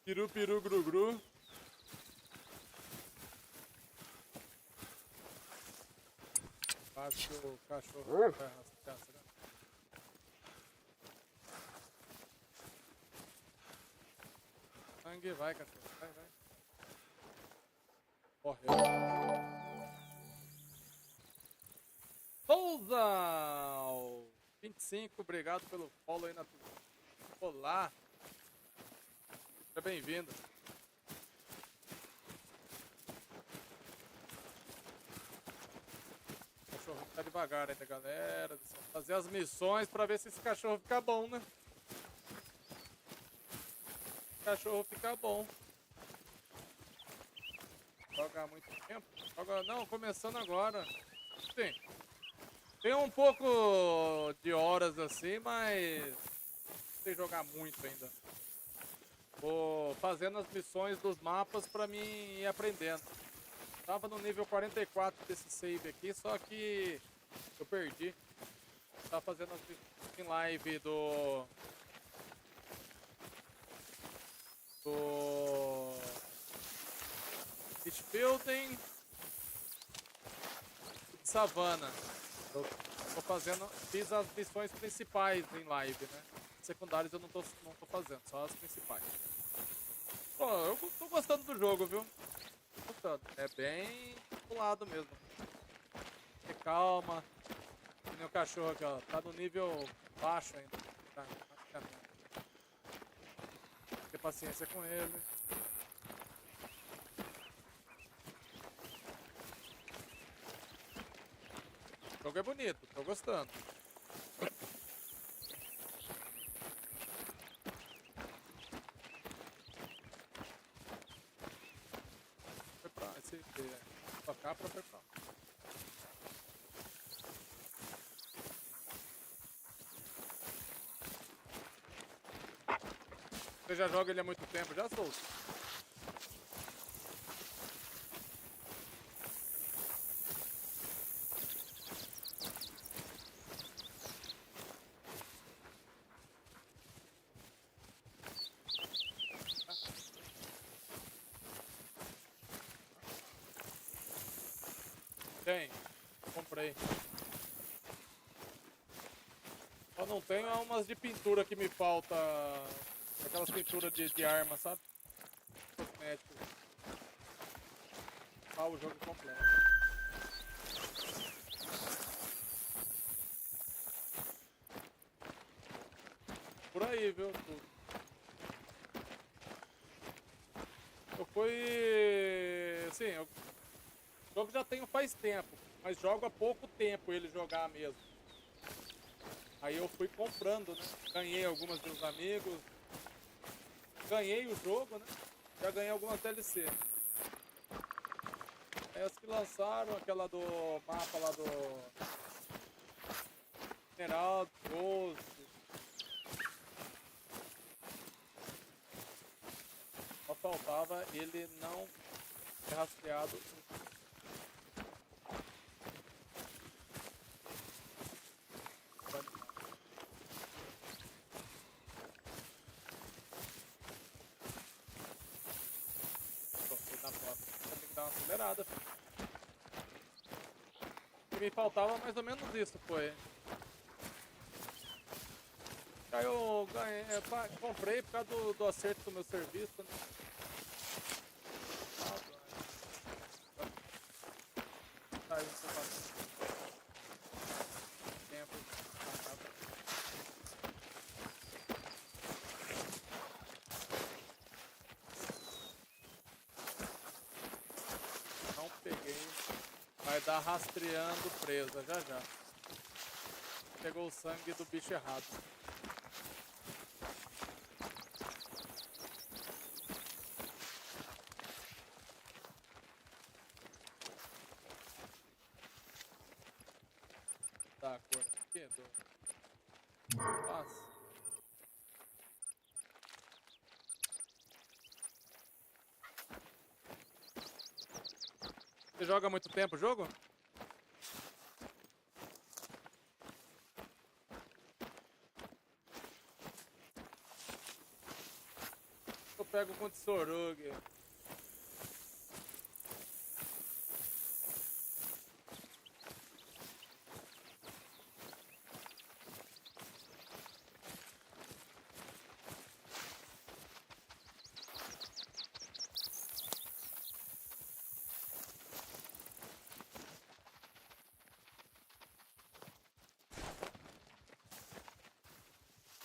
Piru, piru, gru, gru. Acho que o cachorro vai arrastar, será? Sangue, vai, cachorro. Vai, vai. Morreu. Souza! 25, obrigado pelo follow aí na Twitch. Olá. Seja bem-vindo. O cachorro tá devagar ainda, galera. Vamos fazer as missões pra ver se esse cachorro fica bom, né? O cachorro fica bom. Joga há muito tempo? Joga... Não, começando agora. Sim. Tem um pouco de horas assim, mas não sei jogar muito ainda. Vou fazendo as missões dos mapas pra mim ir aprendendo. Tava no nível 44 desse save aqui, só que eu perdi. Tava fazendo as missões em live do Building de Savana. Eu tô fazendo, fiz as missões principais em live, né? Secundárias eu não tô fazendo, só as principais. Pô, eu tô gostando do jogo, viu? Tô gostando. É bem pulado mesmo. Tem calma. Tem meu cachorro aqui, ó. Tá no nível baixo ainda. Tá. Ter paciência com ele. O jogo é bonito, tô gostando. Foi pra esse pra cá, pra cá. Você já joga ele há muito tempo, já, Souza? Tem, comprei. Só não tenho umas de pintura que me falta. Aquelas pinturas de arma, sabe? Cosméticos. Ah, o jogo completo. Por aí, viu? Tudo. Eu fui... Assim, o jogo já tenho faz tempo, mas jogo há pouco tempo ele jogar mesmo. Aí eu fui comprando, né? Ganhei algumas dos amigos. Ganhei o jogo, né? Já ganhei algumas DLC. Aí as que lançaram, aquela do mapa lá do Mineral, Ghost. Só faltava ele não ser rastreado. Na próxima, tem que dar uma acelerada. Filho. me faltava mais ou menos isso, foi. Aí eu ganhei, comprei por causa do acerto do meu serviço, né? Tá aí, tempo. Não peguei. Vai dar rastreando presa, já já. Pegou o sangue do bicho errado. Da cor aqui, do passe. Você joga há muito tempo o jogo? Eu pego com Tsurugi.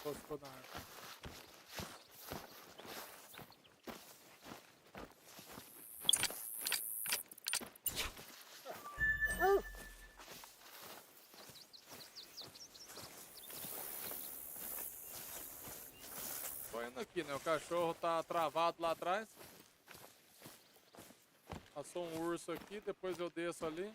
Ficou na arma. Tô indo aqui, né? O cachorro tá travado lá atrás. Passou um urso aqui, depois eu desço ali.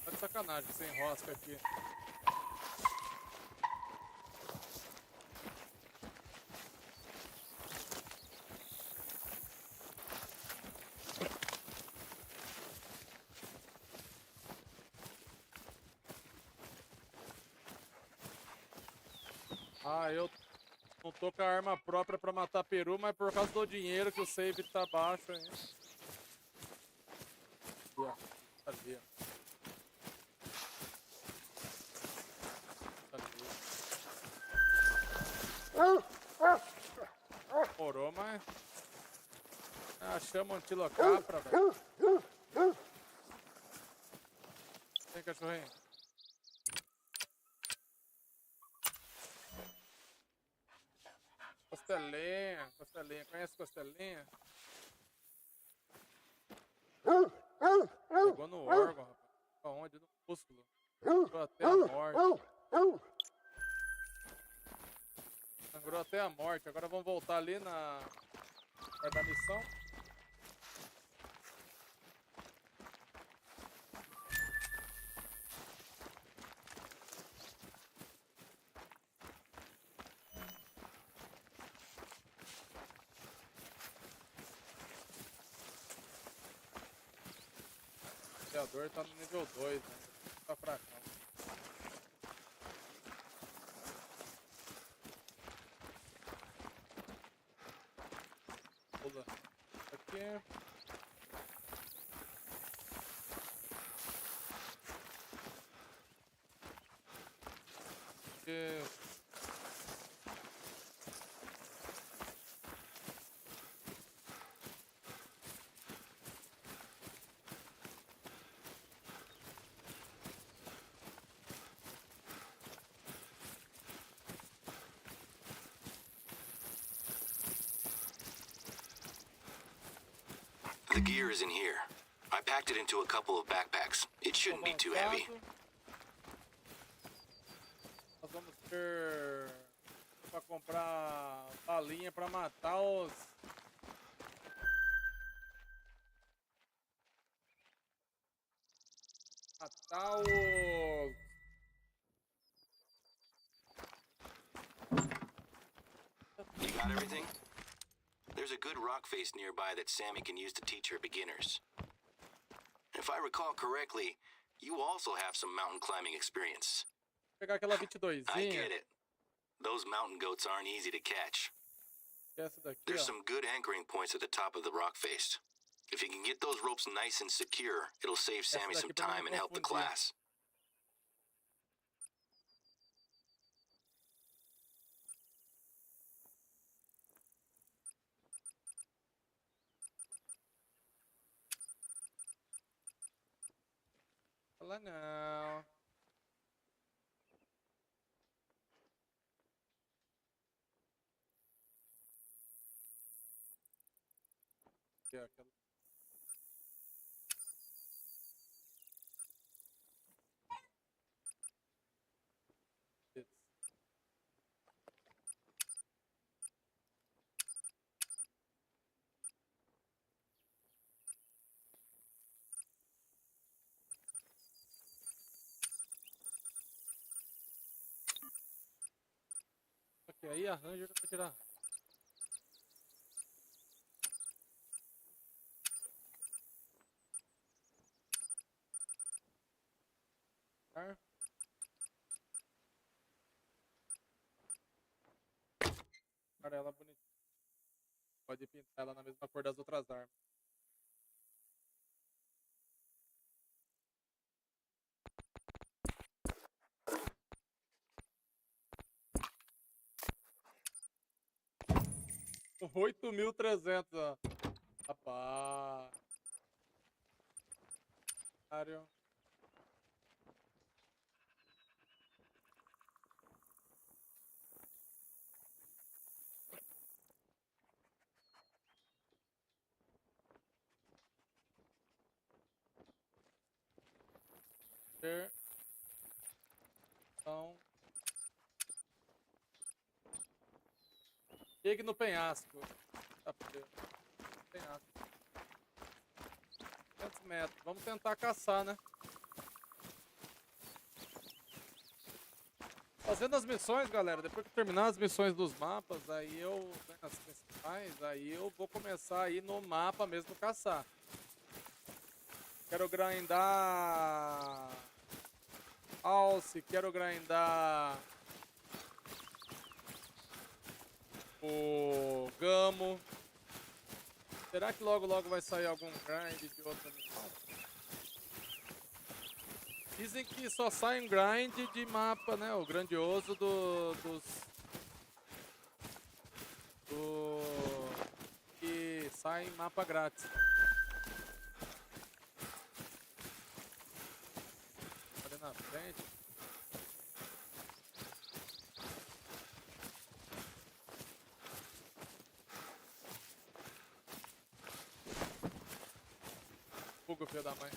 Tá de sacanagem, sem rosca aqui. Ah, eu não tô com a arma própria pra matar peru, mas por causa do dinheiro que o save tá baixo aí. Ali, ó. Morou, mas... Achamos um antilocapra, velho. Tem cachorrinho? Costelinha, costelinha. Conhece costelinha? Pegou no órgão, rapaz. Aonde? No músculo. Sangrou até a morte. Sangrou até a morte. Agora vamos voltar ali na... Perto da missão. O criador tá no nível 2, né? Tá fracão. Pula. Aqui. Aqui. The gear is in here. I packed it into a couple of backpacks. It shouldn't be too heavy. Nós vamos ter para comprar balinha para matar os... Matar os... Got everything? There's a good rock face nearby that Sammy can use to teach her beginners. If I recall correctly, you also have some mountain climbing experience. Vou pegar aquela I 22zinha. get it. Those mountain goats aren't easy to catch. Essa daqui, There's ó. some good anchoring points at the top of the rock face. If you can get those ropes nice and secure, it'll save Sammy some time and help the class. Fala não. Aqui, ó, aquela. Ok, aí arranja pra tirar. Amarela bonitinha. Pode pintar ela na mesma cor das outras armas. $8.300, ó. Rapaz. Área. Então. Chegue no penhasco. Tá frio. Penhasco. 500 metros. Vamos tentar caçar, né? Fazendo as missões, galera. Depois que terminar as missões dos mapas, aí eu... As principais, aí eu vou começar a ir no mapa mesmo caçar. Quero grindar... Alce, quero grindar... O Gamo. Será que logo logo vai sair algum grind de outra missão? Dizem que só sai um grind de mapa, né? O grandioso que sai em mapa grátis. Ali na frente. Fuga, filho da mãe.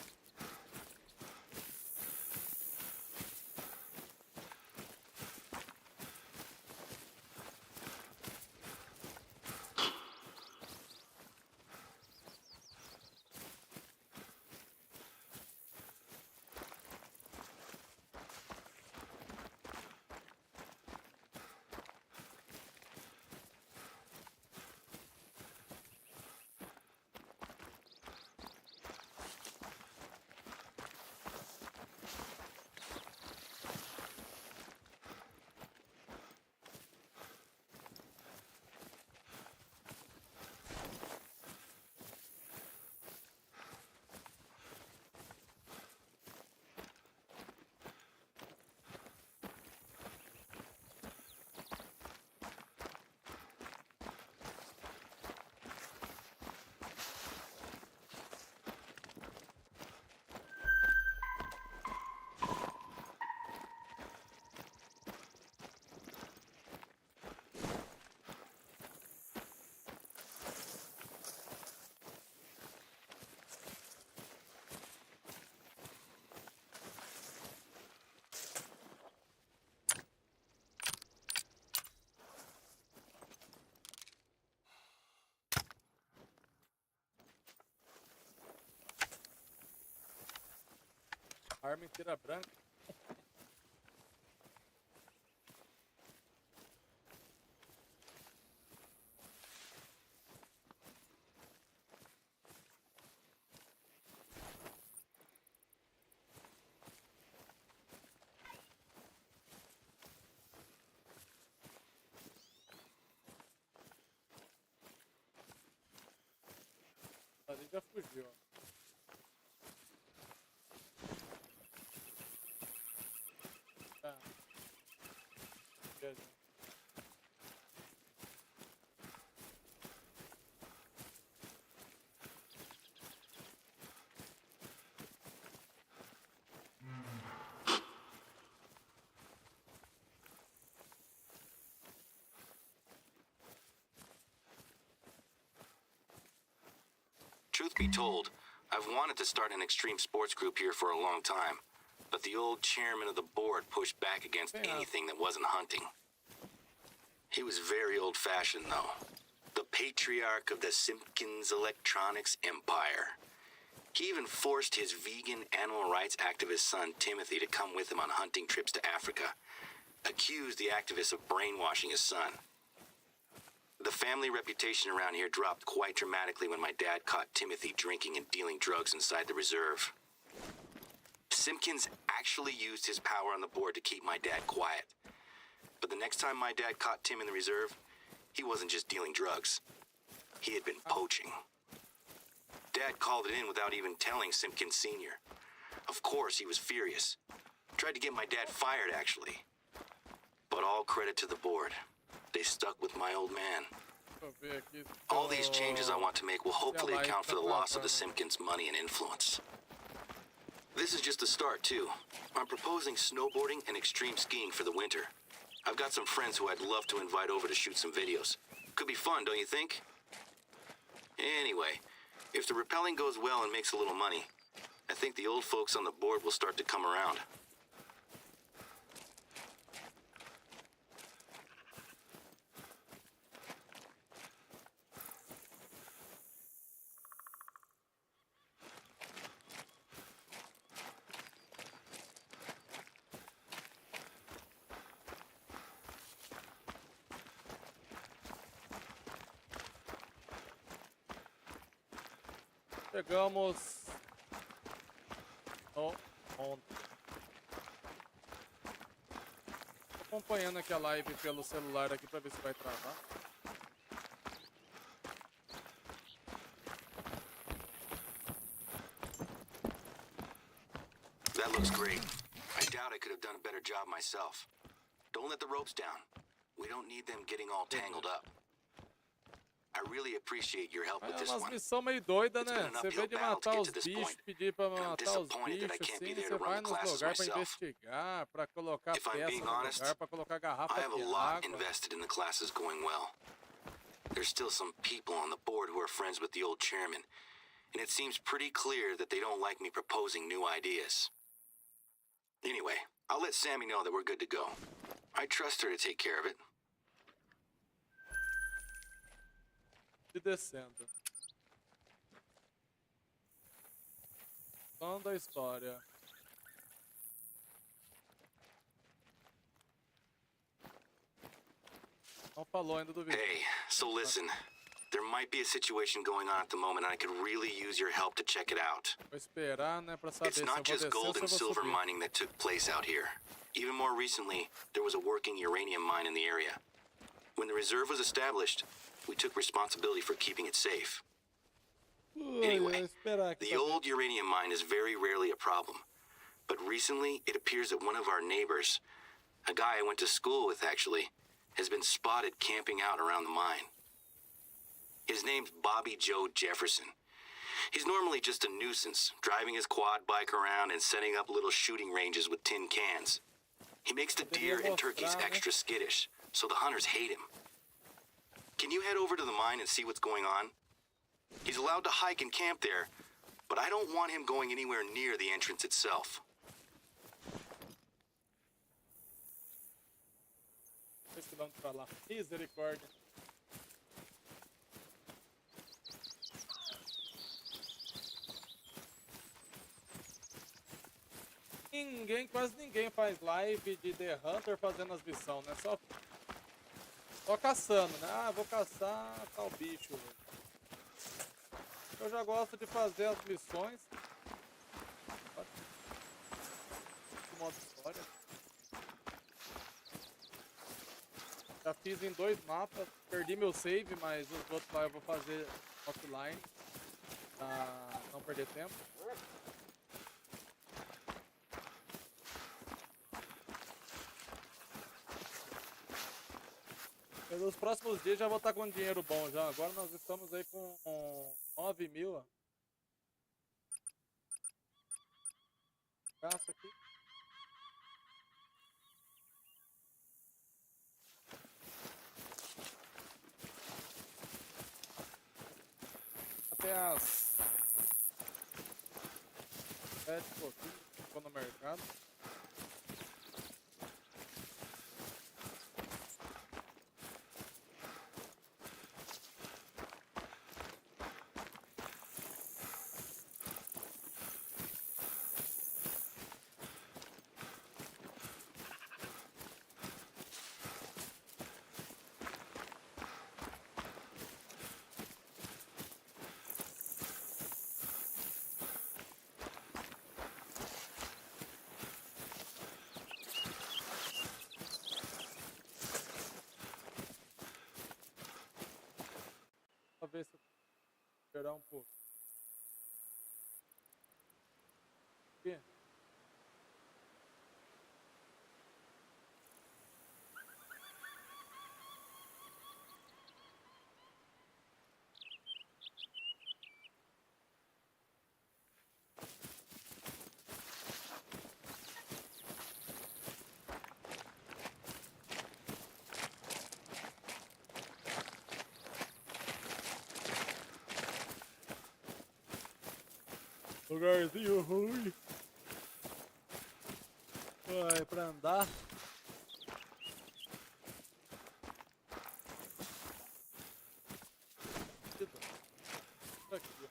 Arma inteira branca. já fugiu, ó. Tá. Beleza. Truth be told, I've wanted to start an extreme sports group here for a long time, but the old chairman of the board pushed back against anything that wasn't hunting. He was very old-fashioned, though. The patriarch of the Simpkins Electronics Empire. He even forced his vegan animal rights activist son, Timothy, to come with him on hunting trips to Africa. Accused the activist of brainwashing his son. The family reputation around here dropped quite dramatically when my dad caught Timothy drinking and dealing drugs inside the reserve. Simpkins actually used his power on the board to keep my dad quiet. But the next time my dad caught Tim in the reserve, he wasn't just dealing drugs. He had been poaching. Dad called it in without even telling Simpkins Sr. Of course, he was furious. Tried to get my dad fired, actually. But all credit to the board. They stuck with my old man. All these changes I want to make will hopefully account for the loss of the Simpkins' money and influence. This is just the start, too. I'm proposing snowboarding and extreme skiing for the winter. I've got some friends who I'd love to invite over to shoot some videos. Could be fun, don't you think? Anyway, if the rappelling goes well and makes a little money, I think the old folks on the board will start to come around. Chegamos no ponto. Acompanhando aqui a live pelo celular aqui para ver se vai travar. That looks great. I doubt I could have done a better job myself. Don't let the ropes down. We don't need them getting all tangled up. I really appreciate your help with this one. É uma missão meio doida, né? Você vê de matar os bichos, pedir pra matar os bichos, assim, você vai nos lugares pra investigar, pra colocar peça no lugar, pra colocar garrafa de água. I have a lot invested in the classes going well. There's still some people on the board who are friends with the old chairman, and it seems pretty clear that they don't like me proposing new ideas. Anyway, I'll let Sammy know that we're good to go. I trust her to take care of it. E descendo. Som da história. Não falou ainda do vídeo. Hey, so listen. There might be a situation going on at the moment and I could really use your help to check it out. Vou esperar, né, pra saber It's se eu not vou just descer ou gold se eu and vou silver subir. mining that took place out here. Even more recently, there was a working uranium mine in the area. When the reserve was established, we took responsibility for keeping it safe. Anyway, the old uranium mine is very rarely a problem. But recently, it appears that one of our neighbors, a guy I went to school with actually, has been spotted camping out around the mine. His name's Bobby Joe Jefferson. He's normally just a nuisance, driving his quad bike around and setting up little shooting ranges with tin cans. He makes the deer and turkeys extra skittish, so the hunters hate him. Can you head over to the mine and see what's going on? He's allowed to hike and camp there, but I don't want him going anywhere near the entrance itself. Pra lá. Misericórdia. Quase ninguém faz live de The Hunter fazendo as missões, né? Só caçando, né? Ah, vou caçar tal bicho. Eu já gosto de fazer as missões. Modo história. Já fiz em 2 mapas. Perdi meu save, mas os outros lá eu vou fazer offline. Pra não perder tempo. Nos próximos dias já vou estar com dinheiro bom já. Agora nós estamos aí com 9 mil. Ó. Gasta aqui. Até as 7 e pouquinho. Ficou no mercado. Pra ver se eu esperar um pouco. Aqui. Lugarzinho ruim. Vai pra andar. Aqui, ó.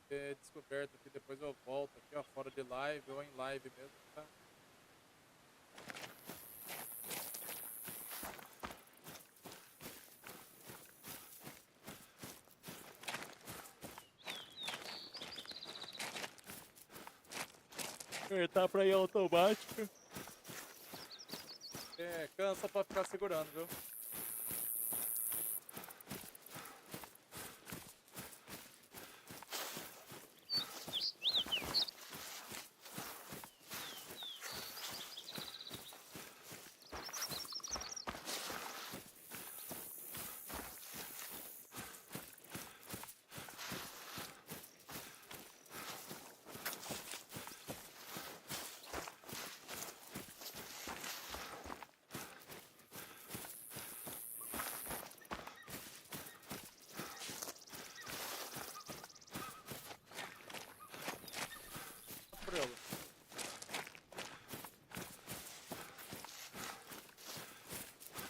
É descoberto aqui, depois eu volto aqui, ó, fora de live ou em live mesmo, tá? Apertar pra ir automática. É, cansa pra ficar segurando, viu?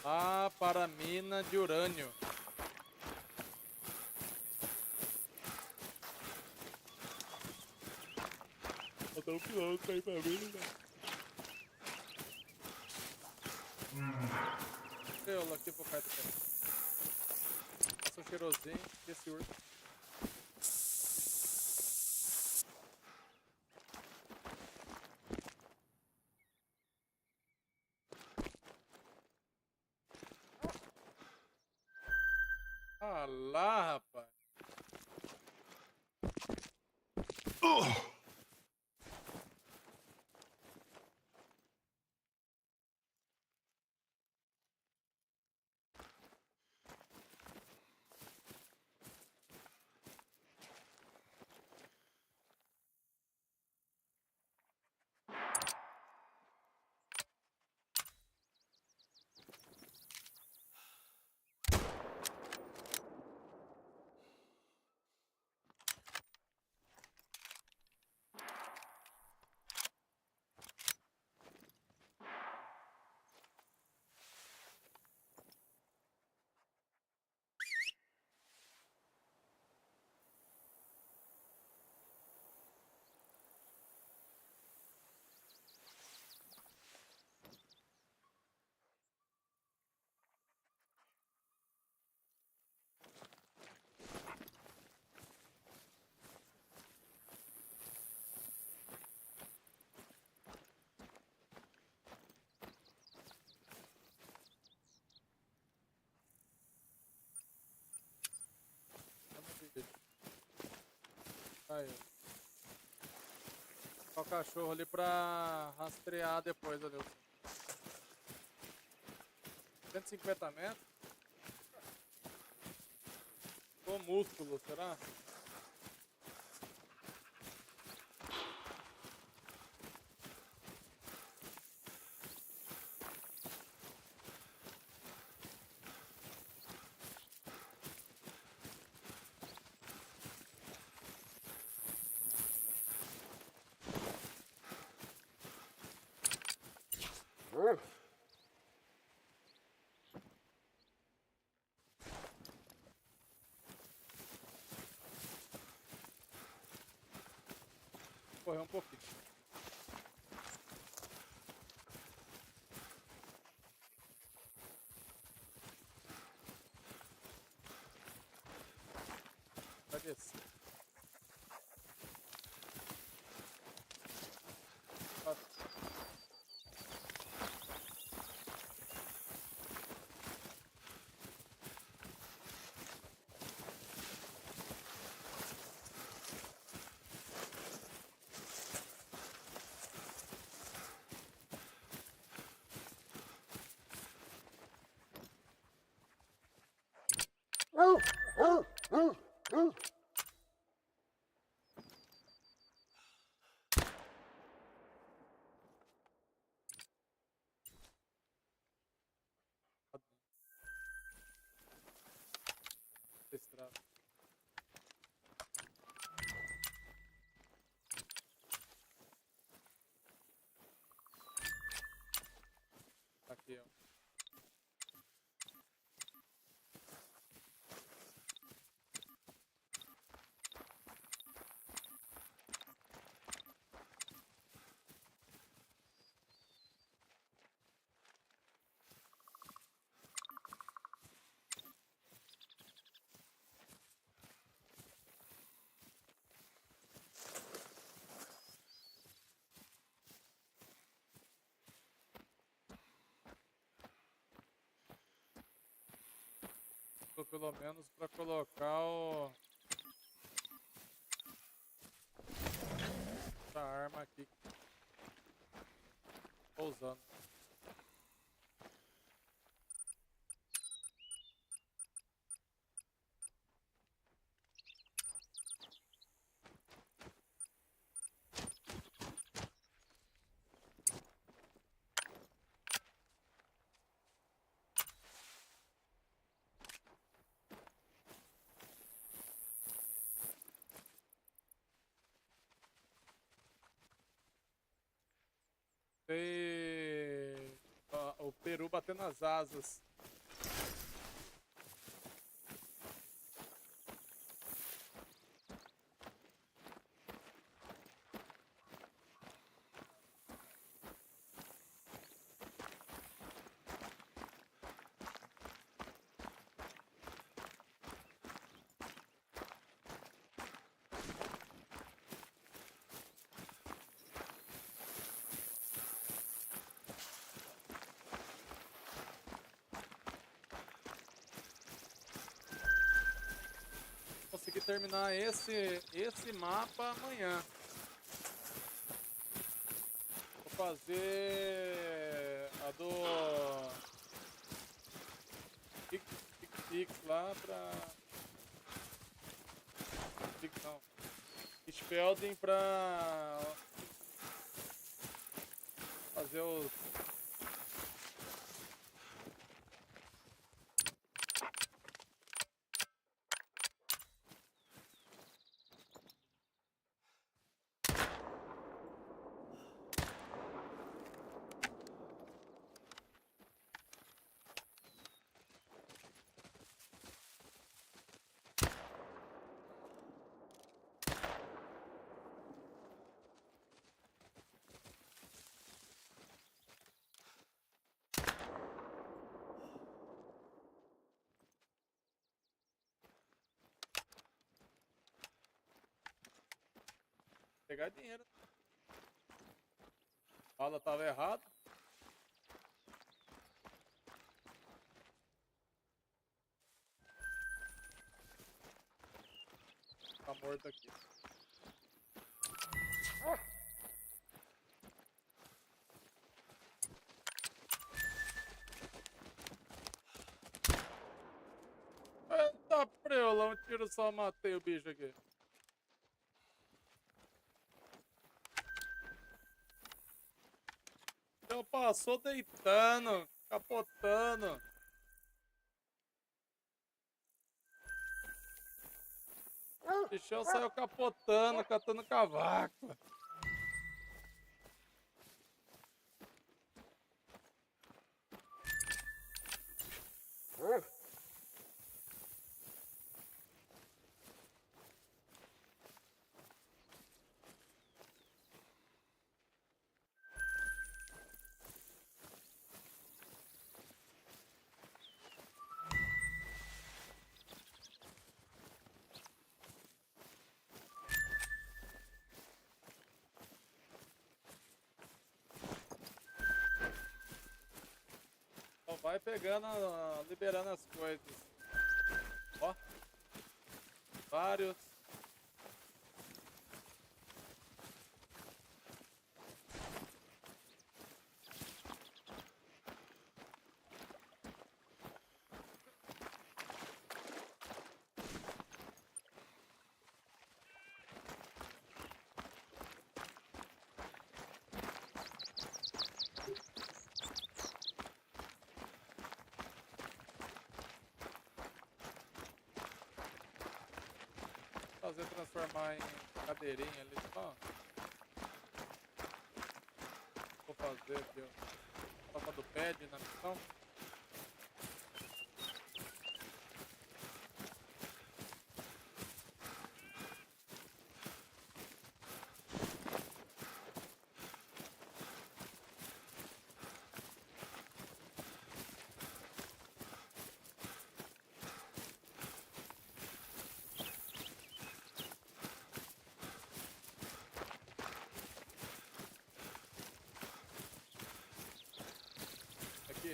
Ah, para a mina de urânio. Faltou um piloto aí pra mim, né? Eu aqui pro cara do tempo. Passa um cheirosinho desse urso. Ah lá, rapaz. Aí. Ó o cachorro ali pra rastrear depois ali. 150 metros. Com músculo, será? Correr um pouquinho. Vai descer. Estrada. Aqui, ó. Pelo menos para colocar essa arma aqui que tô usando. E o peru batendo as asas. Consegui terminar esse mapa amanhã. Vou fazer a do Pix lá pra Pix não. Spelden pra fazer os pegar dinheiro. A fala tava errado. Tá morto aqui. Eita preula, um tiro só matei o bicho aqui. Então passou deitando, capotando. O bichão saiu capotando, catando cavaco. Então vai pegando, liberando as coisas. Ó. Vários. Fazer transformar em cadeirinha ali só. Vou fazer aqui, ó. Forma do pad na missão.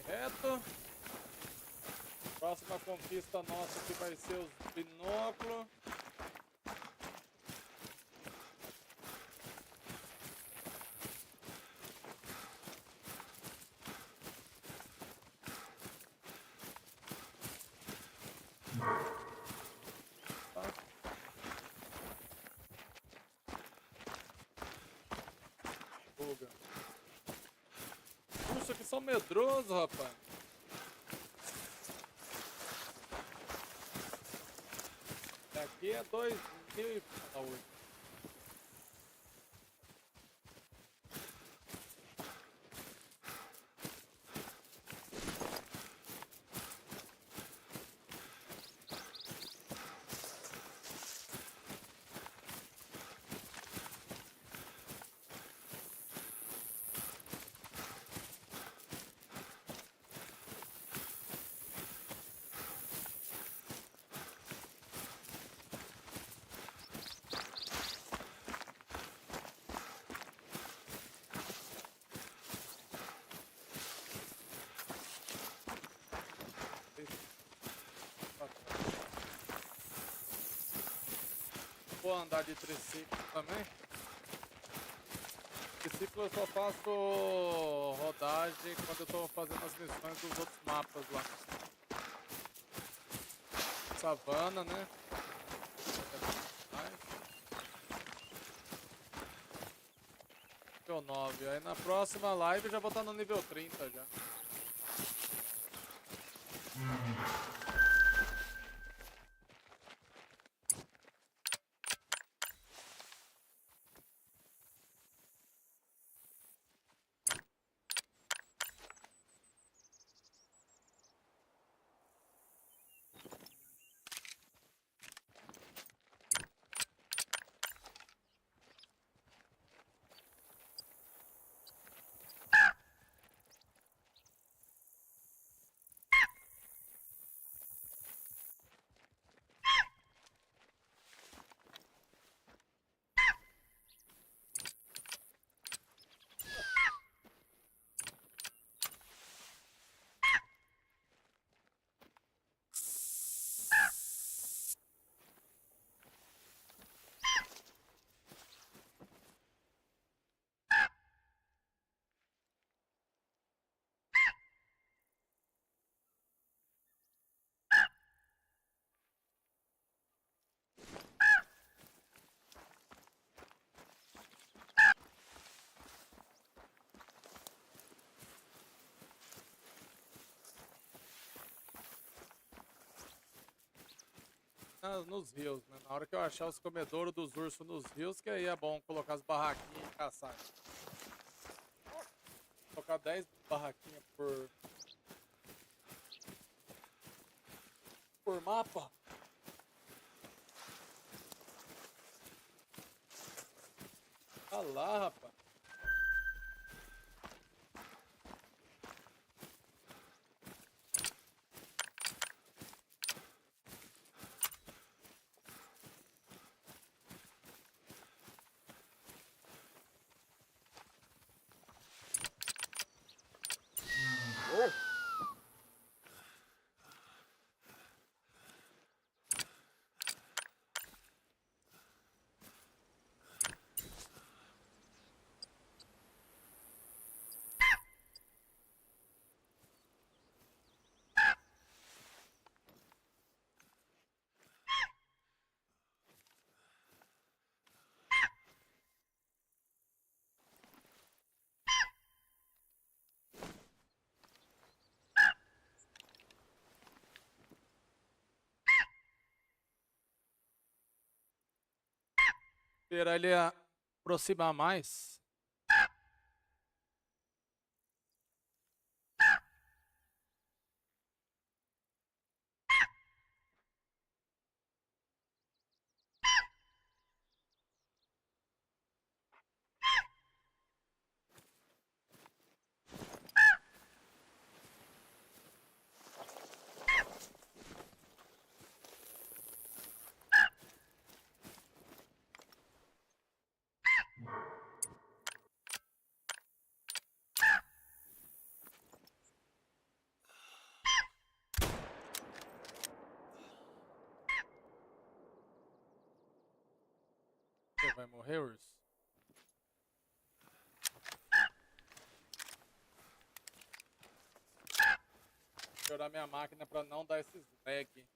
Reto. Próxima conquista nossa aqui vai ser os binóculos. Tá. Buga. Puxa, que são medrosos, rapaz. Aqui é 2008. Vou andar de triciclo também. Triciclo eu só faço rodagem quando eu tô fazendo as missões dos outros mapas lá. Savana, né? Nível 9. Aí na próxima live eu já vou estar no nível 30 já. nos rios, né? Na hora que eu achar os comedouros dos ursos nos rios, que aí é bom colocar as barraquinhas e caçar. Colocar 10 barraquinhas por mapa. Olha lá, rapaz. Esperar ele aproximar mais. Você vai morrer, urso? Vou melhorar minha máquina pra não dar esses lag.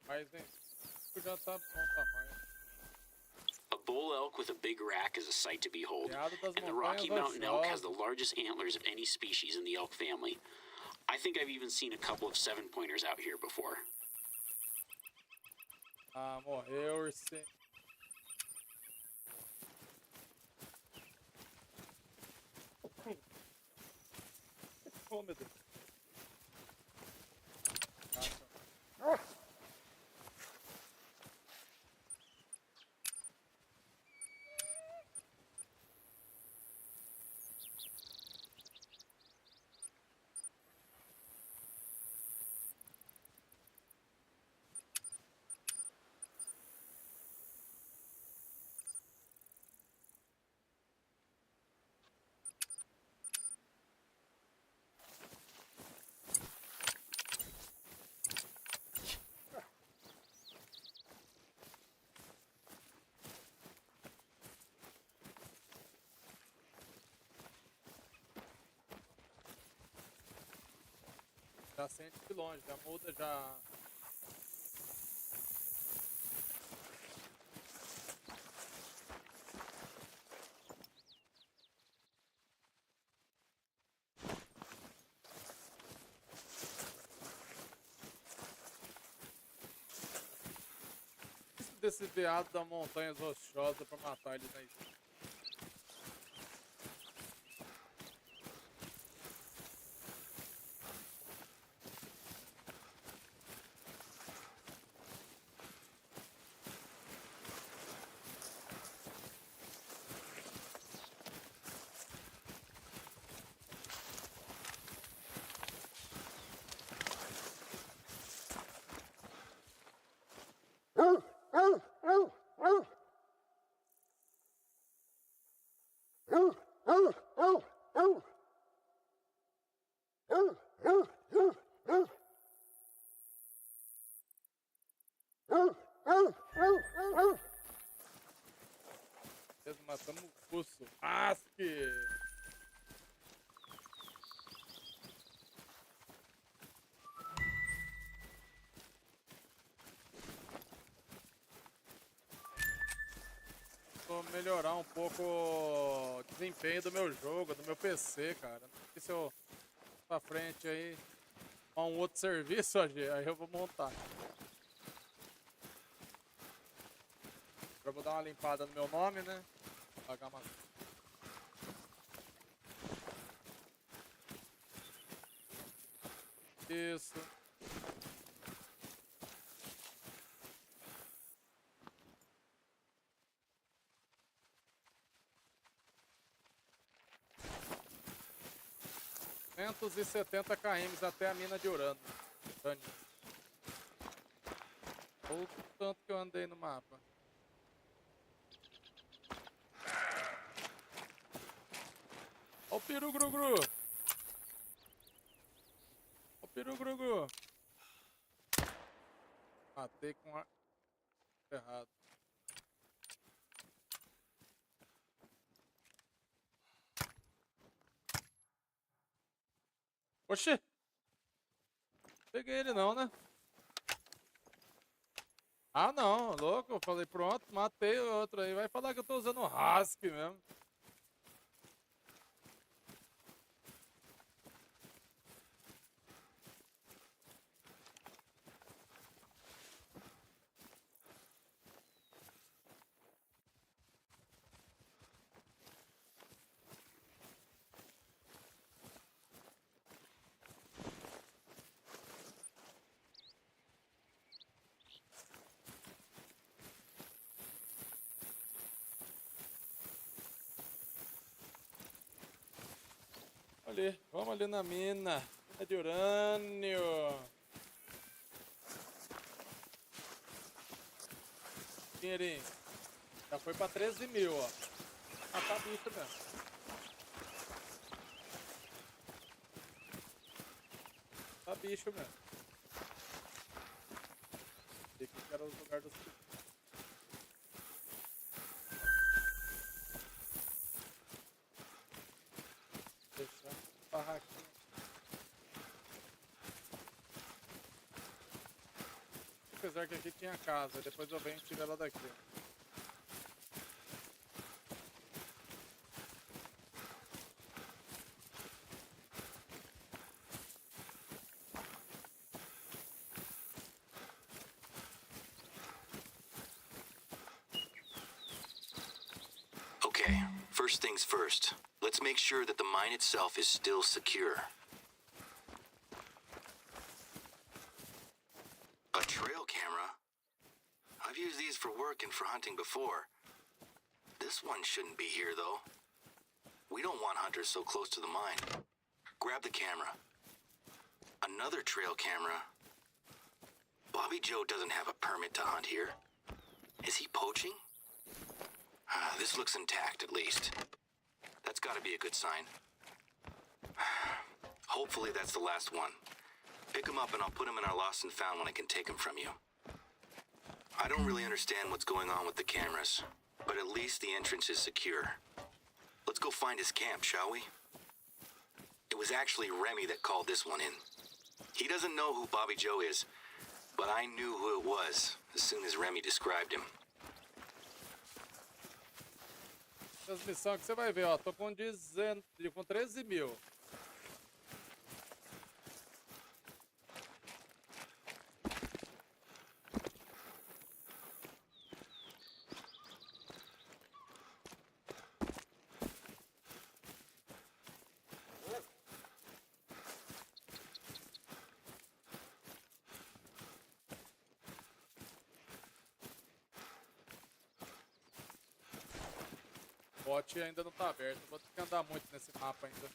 Mas, hein, isso já tá bom tamanho. A bull elk with a big rack is a sight to behold, Veado das and the Rocky Mountain elk has the Rochosas. largest antlers of any species in the elk family. I think I've even seen a couple of 7-pointers out here before. Ah, morreu, ursinho. Oh, meu Deus. Já sente de longe, já muda, já... Desse veado da montanha rochosa pra matar ele na ilha. Matamos o curso. Asque! do desempenho do meu jogo, do meu PC, cara. E se eu pra frente aí a um outro serviço, aí eu vou montar. Eu vou dar uma limpada no meu nome, né? Pagar uma... Isso. e 70 km até a mina de Urano. Olha o tanto que eu andei no mapa. Olha o peru gru-gru. Olha o peru gru-gru. Matei com ar errado. Oxi! Peguei ele não, né? Ah não, louco, eu falei pronto, matei o outro aí. Vai falar que eu tô usando Rask mesmo. Ali, vamos ali na mina. Mina de urânio. Dinheirinho. Já foi pra 13 mil, ó. Ah, tá bicho mesmo. Tá bicho mesmo. Aqui que era o lugar dos... Deixando barraquinho. Apesar que aqui tinha casa, depois eu venho e tiro ela daqui. Okay, first things first. Let's make sure that the mine itself is still secure. A trail camera? I've used these for work and for hunting before. This one shouldn't be here, though. We don't want hunters so close to the mine. Grab the camera. Another trail camera. Bobby Joe doesn't have a permit to hunt here. Is he poaching? This looks intact, at least. That's gotta be a good sign. Hopefully that's the last one. Pick him up and I'll put him in our lost and found when I can take him from you. I don't really understand what's going on with the cameras, but at least the entrance is secure. Let's go find his camp, shall we? It was actually Remy that called this one in. He doesn't know who Bobby Joe is, but I knew who it was as soon as Remy described him. Transmissão que você vai ver, ó. Tô com 13 mil. O bot ainda não tá aberto, vou ter que andar muito nesse mapa ainda.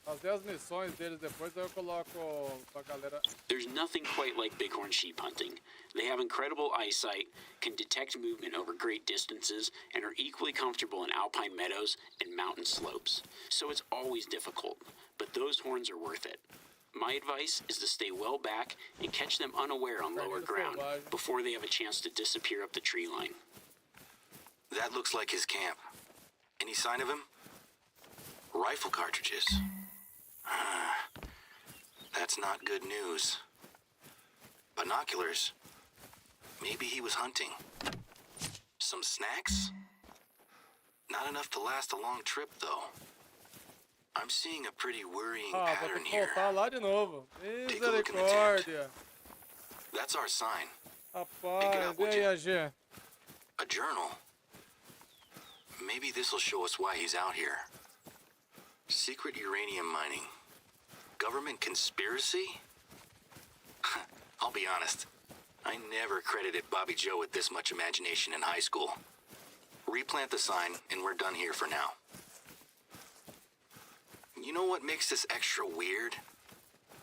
Fazer as missões deles depois, aí eu coloco pra galera. There's nothing quite like bighorn sheep hunting. They have incredible eyesight, can detect movement over great distances, and are equally comfortable in alpine meadows and mountain slopes. So it's always difficult, but those horns are worth it. My advice is to stay well back and catch them unaware on lower ground before they have a chance to disappear up the tree line. That looks like his camp. Any sign of him? rifle cartridges. That's not good news. Binoculars. Maybe he was hunting. Some snacks? Not enough to last a long trip, though. I'm seeing a pretty worrying Vou ter pattern que here. voltar lá de novo. Take a look in the tent. Misericórdia. That's our sign. Rapaz, e aí, AG? A journal. Maybe this'll show us why he's out here. Secret uranium mining. Government conspiracy? I'll be honest. I never credited Bobby Joe with this much imagination in high school. Replant the sign, and we're done here for now. You know what makes this extra weird?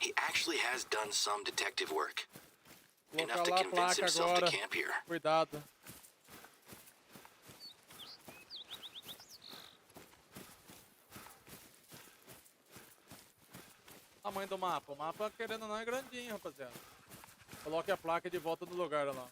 He actually has done some detective work. Vou Enough to colocar a convince placa himself agora. to camp here. Cuidado. Tamanho do mapa. O mapa, querendo ou não, é grandinho, rapaziada. Coloque a placa de volta no lugar, olha lá.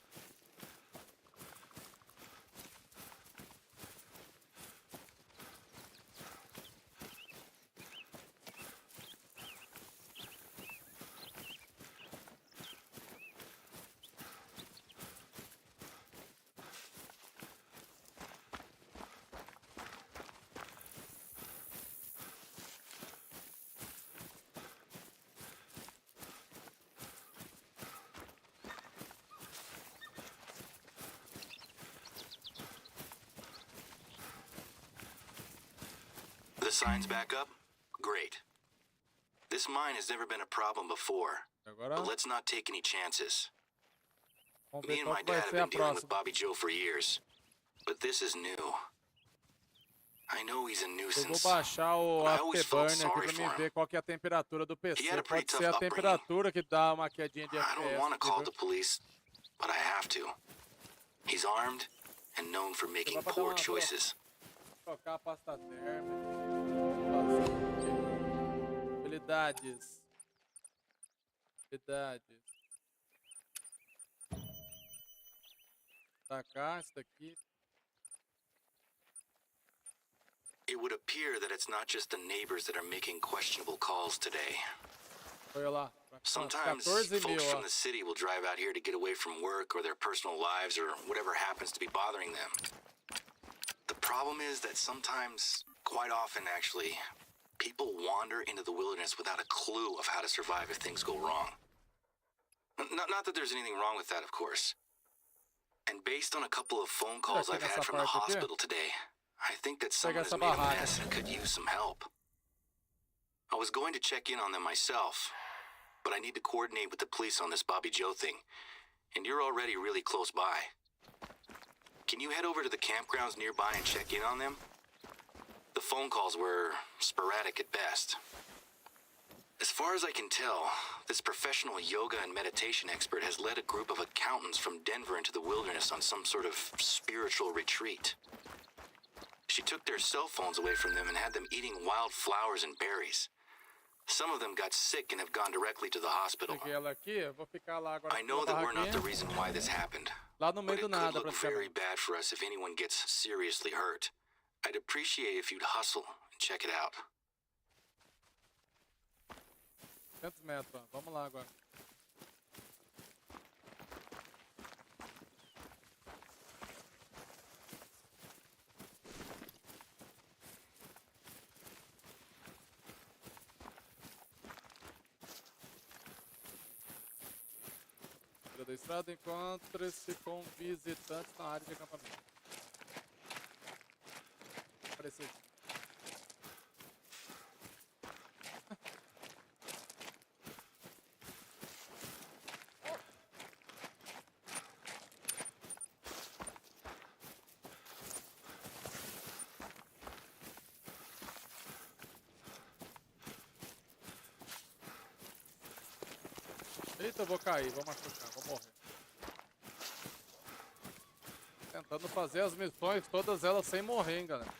The sign's back up? Great. This mine has never been a problem before, Agora, but let's not take any chances. vamos Me ver and qual my que vai dad have ser a been dealing with próxima. Bobby Joe for years, but this is new. I know he's a Eu vou nuisance. baixar o I always felt Afterburner aqui sorry pra for mim him. ver qual que é a temperatura do PC. He had a pretty Pode ser a tough upbringing. temperatura que dá uma quedinha de I don't want to FPS. call the police, but I have to. He's armed and known for making poor choices. Trocar a pasta térmica. Habilidades. Habilidades. Pra cá, isso daqui. It would appear that it's not just the neighbors that are making questionable calls today. Olha lá. Sometimes 14 folks mil, from ó. the city will drive out here to get away from work or their personal lives or whatever happens to be bothering them. The problem is that sometimes, quite often actually, people wander into the wilderness without a clue of how to survive if things go wrong. Not that there's anything wrong with that, of course. And based on a couple of phone calls I've had from the hospital today, I think that someone has made a mess and could use some help. I was going to check in on them myself, but I need to coordinate with the police on this Bobby Joe thing, and you're already really close by. Can you head over to the campgrounds nearby and check in on them? The phone calls were sporadic at best. As far as I can tell, this professional yoga and meditation expert has led a group of accountants from Denver into the wilderness on some sort of spiritual retreat. She took their cell phones away from them and had them eating wild flowers and berries. Some of them got sick and have gone directly to the hospital. Peguei ela aqui, eu vou ficar lá agora. I know that we're not the reason why this happened, Lá no but meio it do could nada, look very praticamente. bad for us if anyone gets seriously hurt. I'd appreciate if you'd hustle and check it out. 100 metros, ó. Vamos lá agora. Da estrada, encontre-se com visitantes na área de acampamento. Apareceu aqui. Eita, eu vou cair, vou machucar, vou morrer. Tentando fazer as missões, todas elas sem morrer, hein, galera.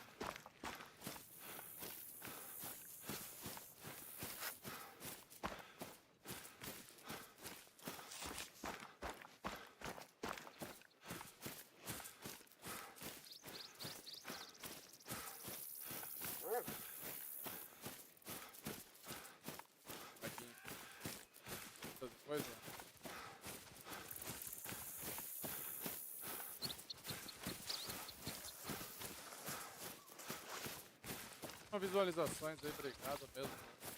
visualizações aí, obrigado mesmo.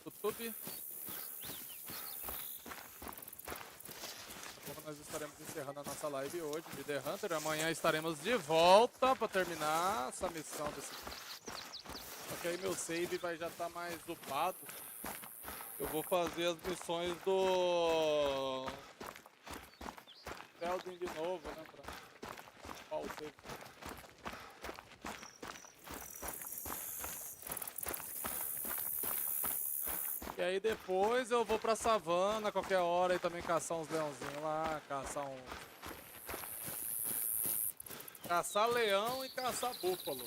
YouTube. Como nós estaremos encerrando a nossa live hoje de The Hunter. Amanhã estaremos de volta para terminar essa missão desse. Só que aí meu save vai já estar mais upado. Eu vou fazer as missões do Elden de novo, né? Pra o save. E aí depois eu vou pra savana qualquer hora e também caçar uns leãozinhos lá, caçar leão e caçar búfalo.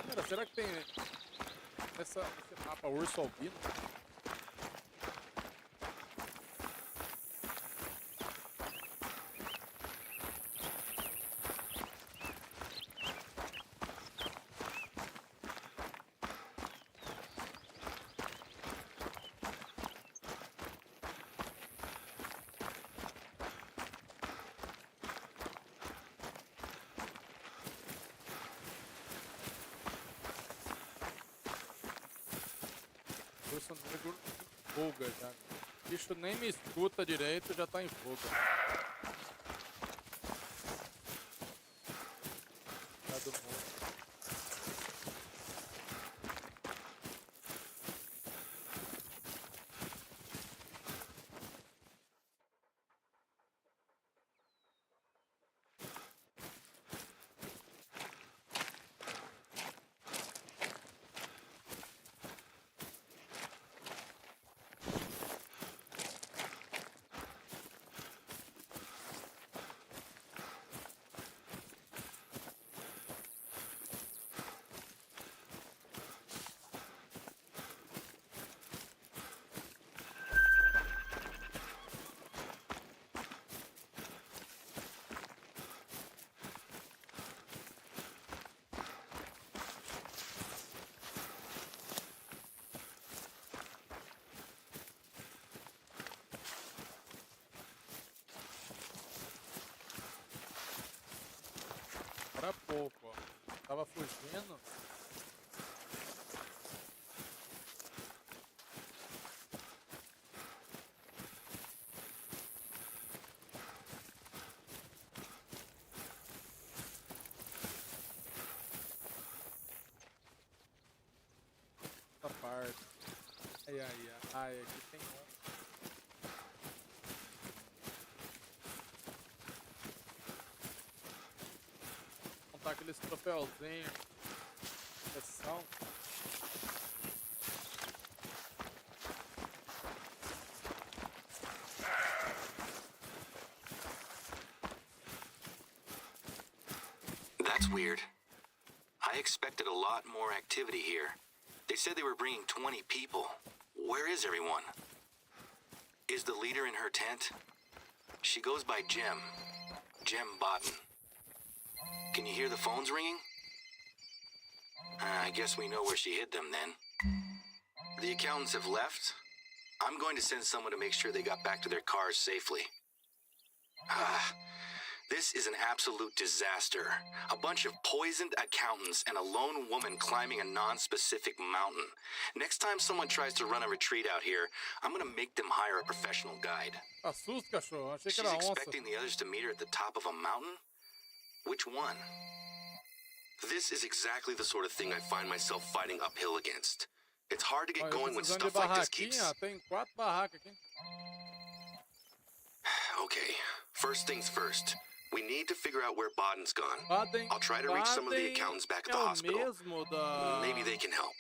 Cara, será que tem esse mapa urso albino? Urso negro em fuga já. O bicho nem me escuta direito, já tá em fuga. Tá do mundo. Era pouco, ó. Tava fugindo. Essa parte. Ai, aqui tem um. Aqueles troféuzinhos. Pressão. That's weird. I expected a lot more activity here. They said they were bringing 20 people. Where is everyone? Is the leader in her tent? She goes by Jem. Jem Botten. Can you hear the phones ringing? I guess we know where she hid them then. The accountants have left. I'm going to send someone to make sure they got back to their cars safely. This is an absolute disaster. A bunch of poisoned accountants and a lone woman climbing a non-specific mountain. Next time someone tries to run a retreat out here, I'm gonna make them hire a professional guide. Assusta, cachorro. Achei que She's era onça. expecting the others to meet her at the top of a mountain? Which one? This is exactly the sort of thing I find myself fighting uphill against. It's hard to get going when stuff like this keeps... Tem 4 barracas aqui. Okay, first things first. We need to figure out where Bodden's gone. I'll try to reach some of the accountants back at the hospital. Maybe they can help.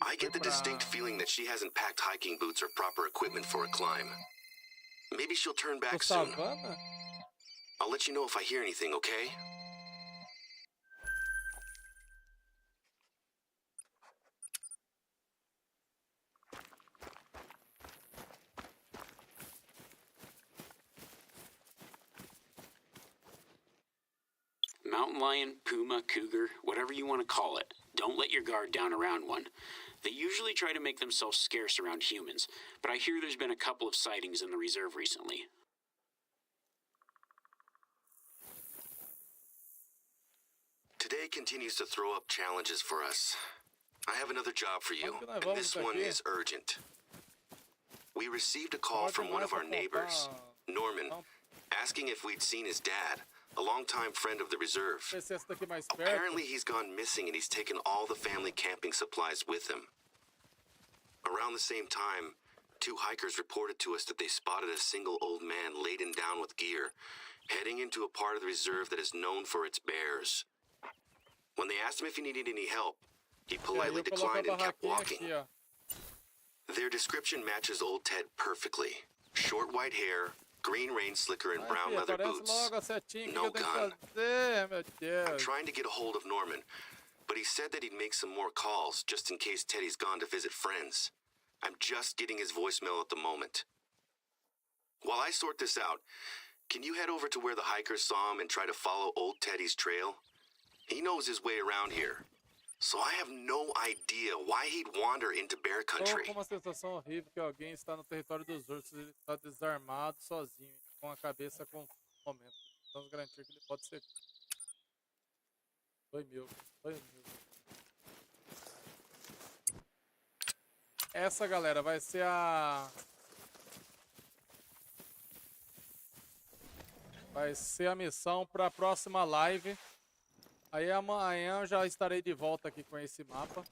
I get the distinct feeling that she hasn't packed hiking boots or proper equipment for a climb. Maybe she'll turn back soon. I'll let you know if I hear anything, okay? Mountain lion, puma, cougar, whatever you want to call it. Don't let your guard down around one. They usually try to make themselves scarce around humans, but I hear there's been a couple of sightings in the reserve recently. Today continues to throw up challenges for us. I have another job for you, and this one is urgent. We received a call from one of our neighbors, Norman, asking if we'd seen his dad, a longtime friend of the reserve. Apparently he's gone missing and he's taken all the family camping supplies with him. Around the same time, 2 hikers reported to us that they spotted a single old man laden down with gear, heading into a part of the reserve that is known for its bears. When they asked him if he needed any help, he politely declined and kept walking. Their description matches old Ted perfectly. Short white hair, green rain slicker, and brown leather boots. No gun. I'm trying to get a hold of Norman, but he said that he'd make some more calls just in case Teddy's gone to visit friends. I'm just getting his voicemail at the moment. While I sort this out, can you head over to where the hikers saw him and try to follow old Teddy's trail? He knows his way around here, so I have no idea why he'd wander into bear country. Com uma sensação horrível que alguém está no território dos ursos, ele está desarmado, sozinho, com a cabeça com momento. Vamos garantir que ele pode ser. Foi meu. Essa, galera, vai ser a missão para a próxima live. Aí amanhã eu já estarei de volta aqui com esse mapa.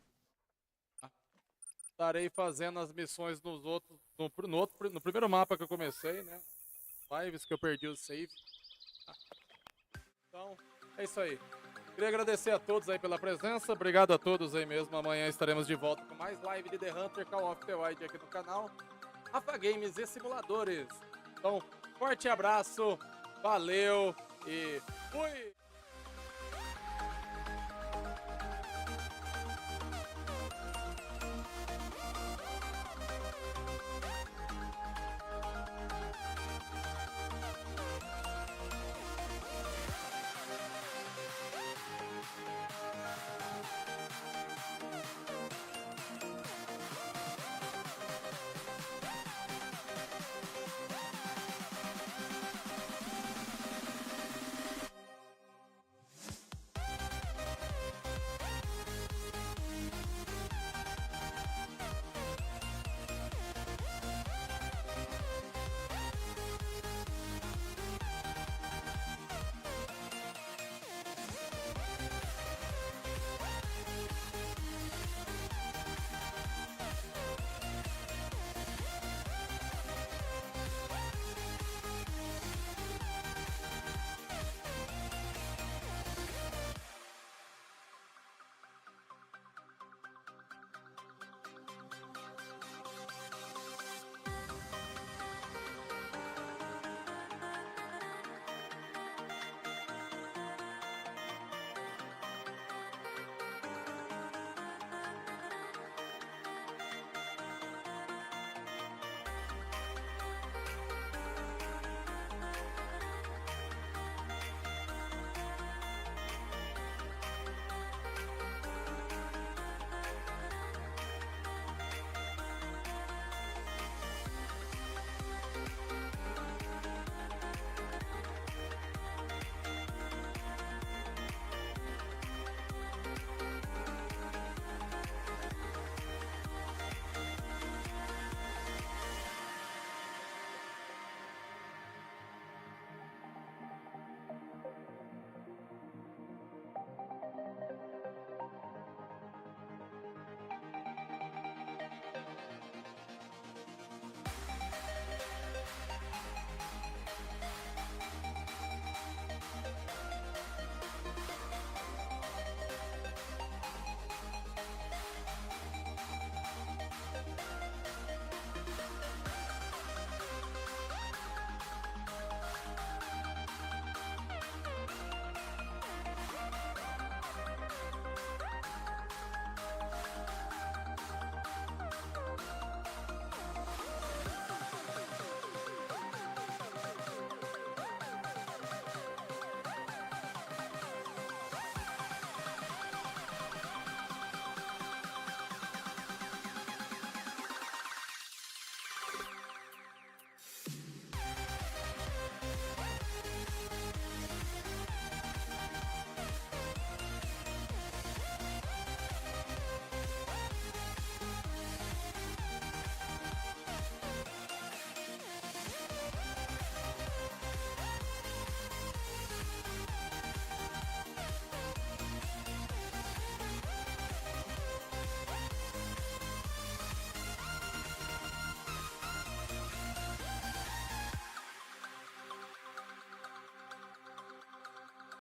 Estarei fazendo as missões nos outros, no primeiro mapa que eu comecei, né? Lives que eu perdi o save. Então, é isso aí. Queria agradecer a todos aí pela presença. Obrigado a todos aí mesmo. Amanhã estaremos de volta com mais live de The Hunter, Call of Duty aqui no canal. RafaGames e Simuladores. Então, forte abraço. Valeu e fui!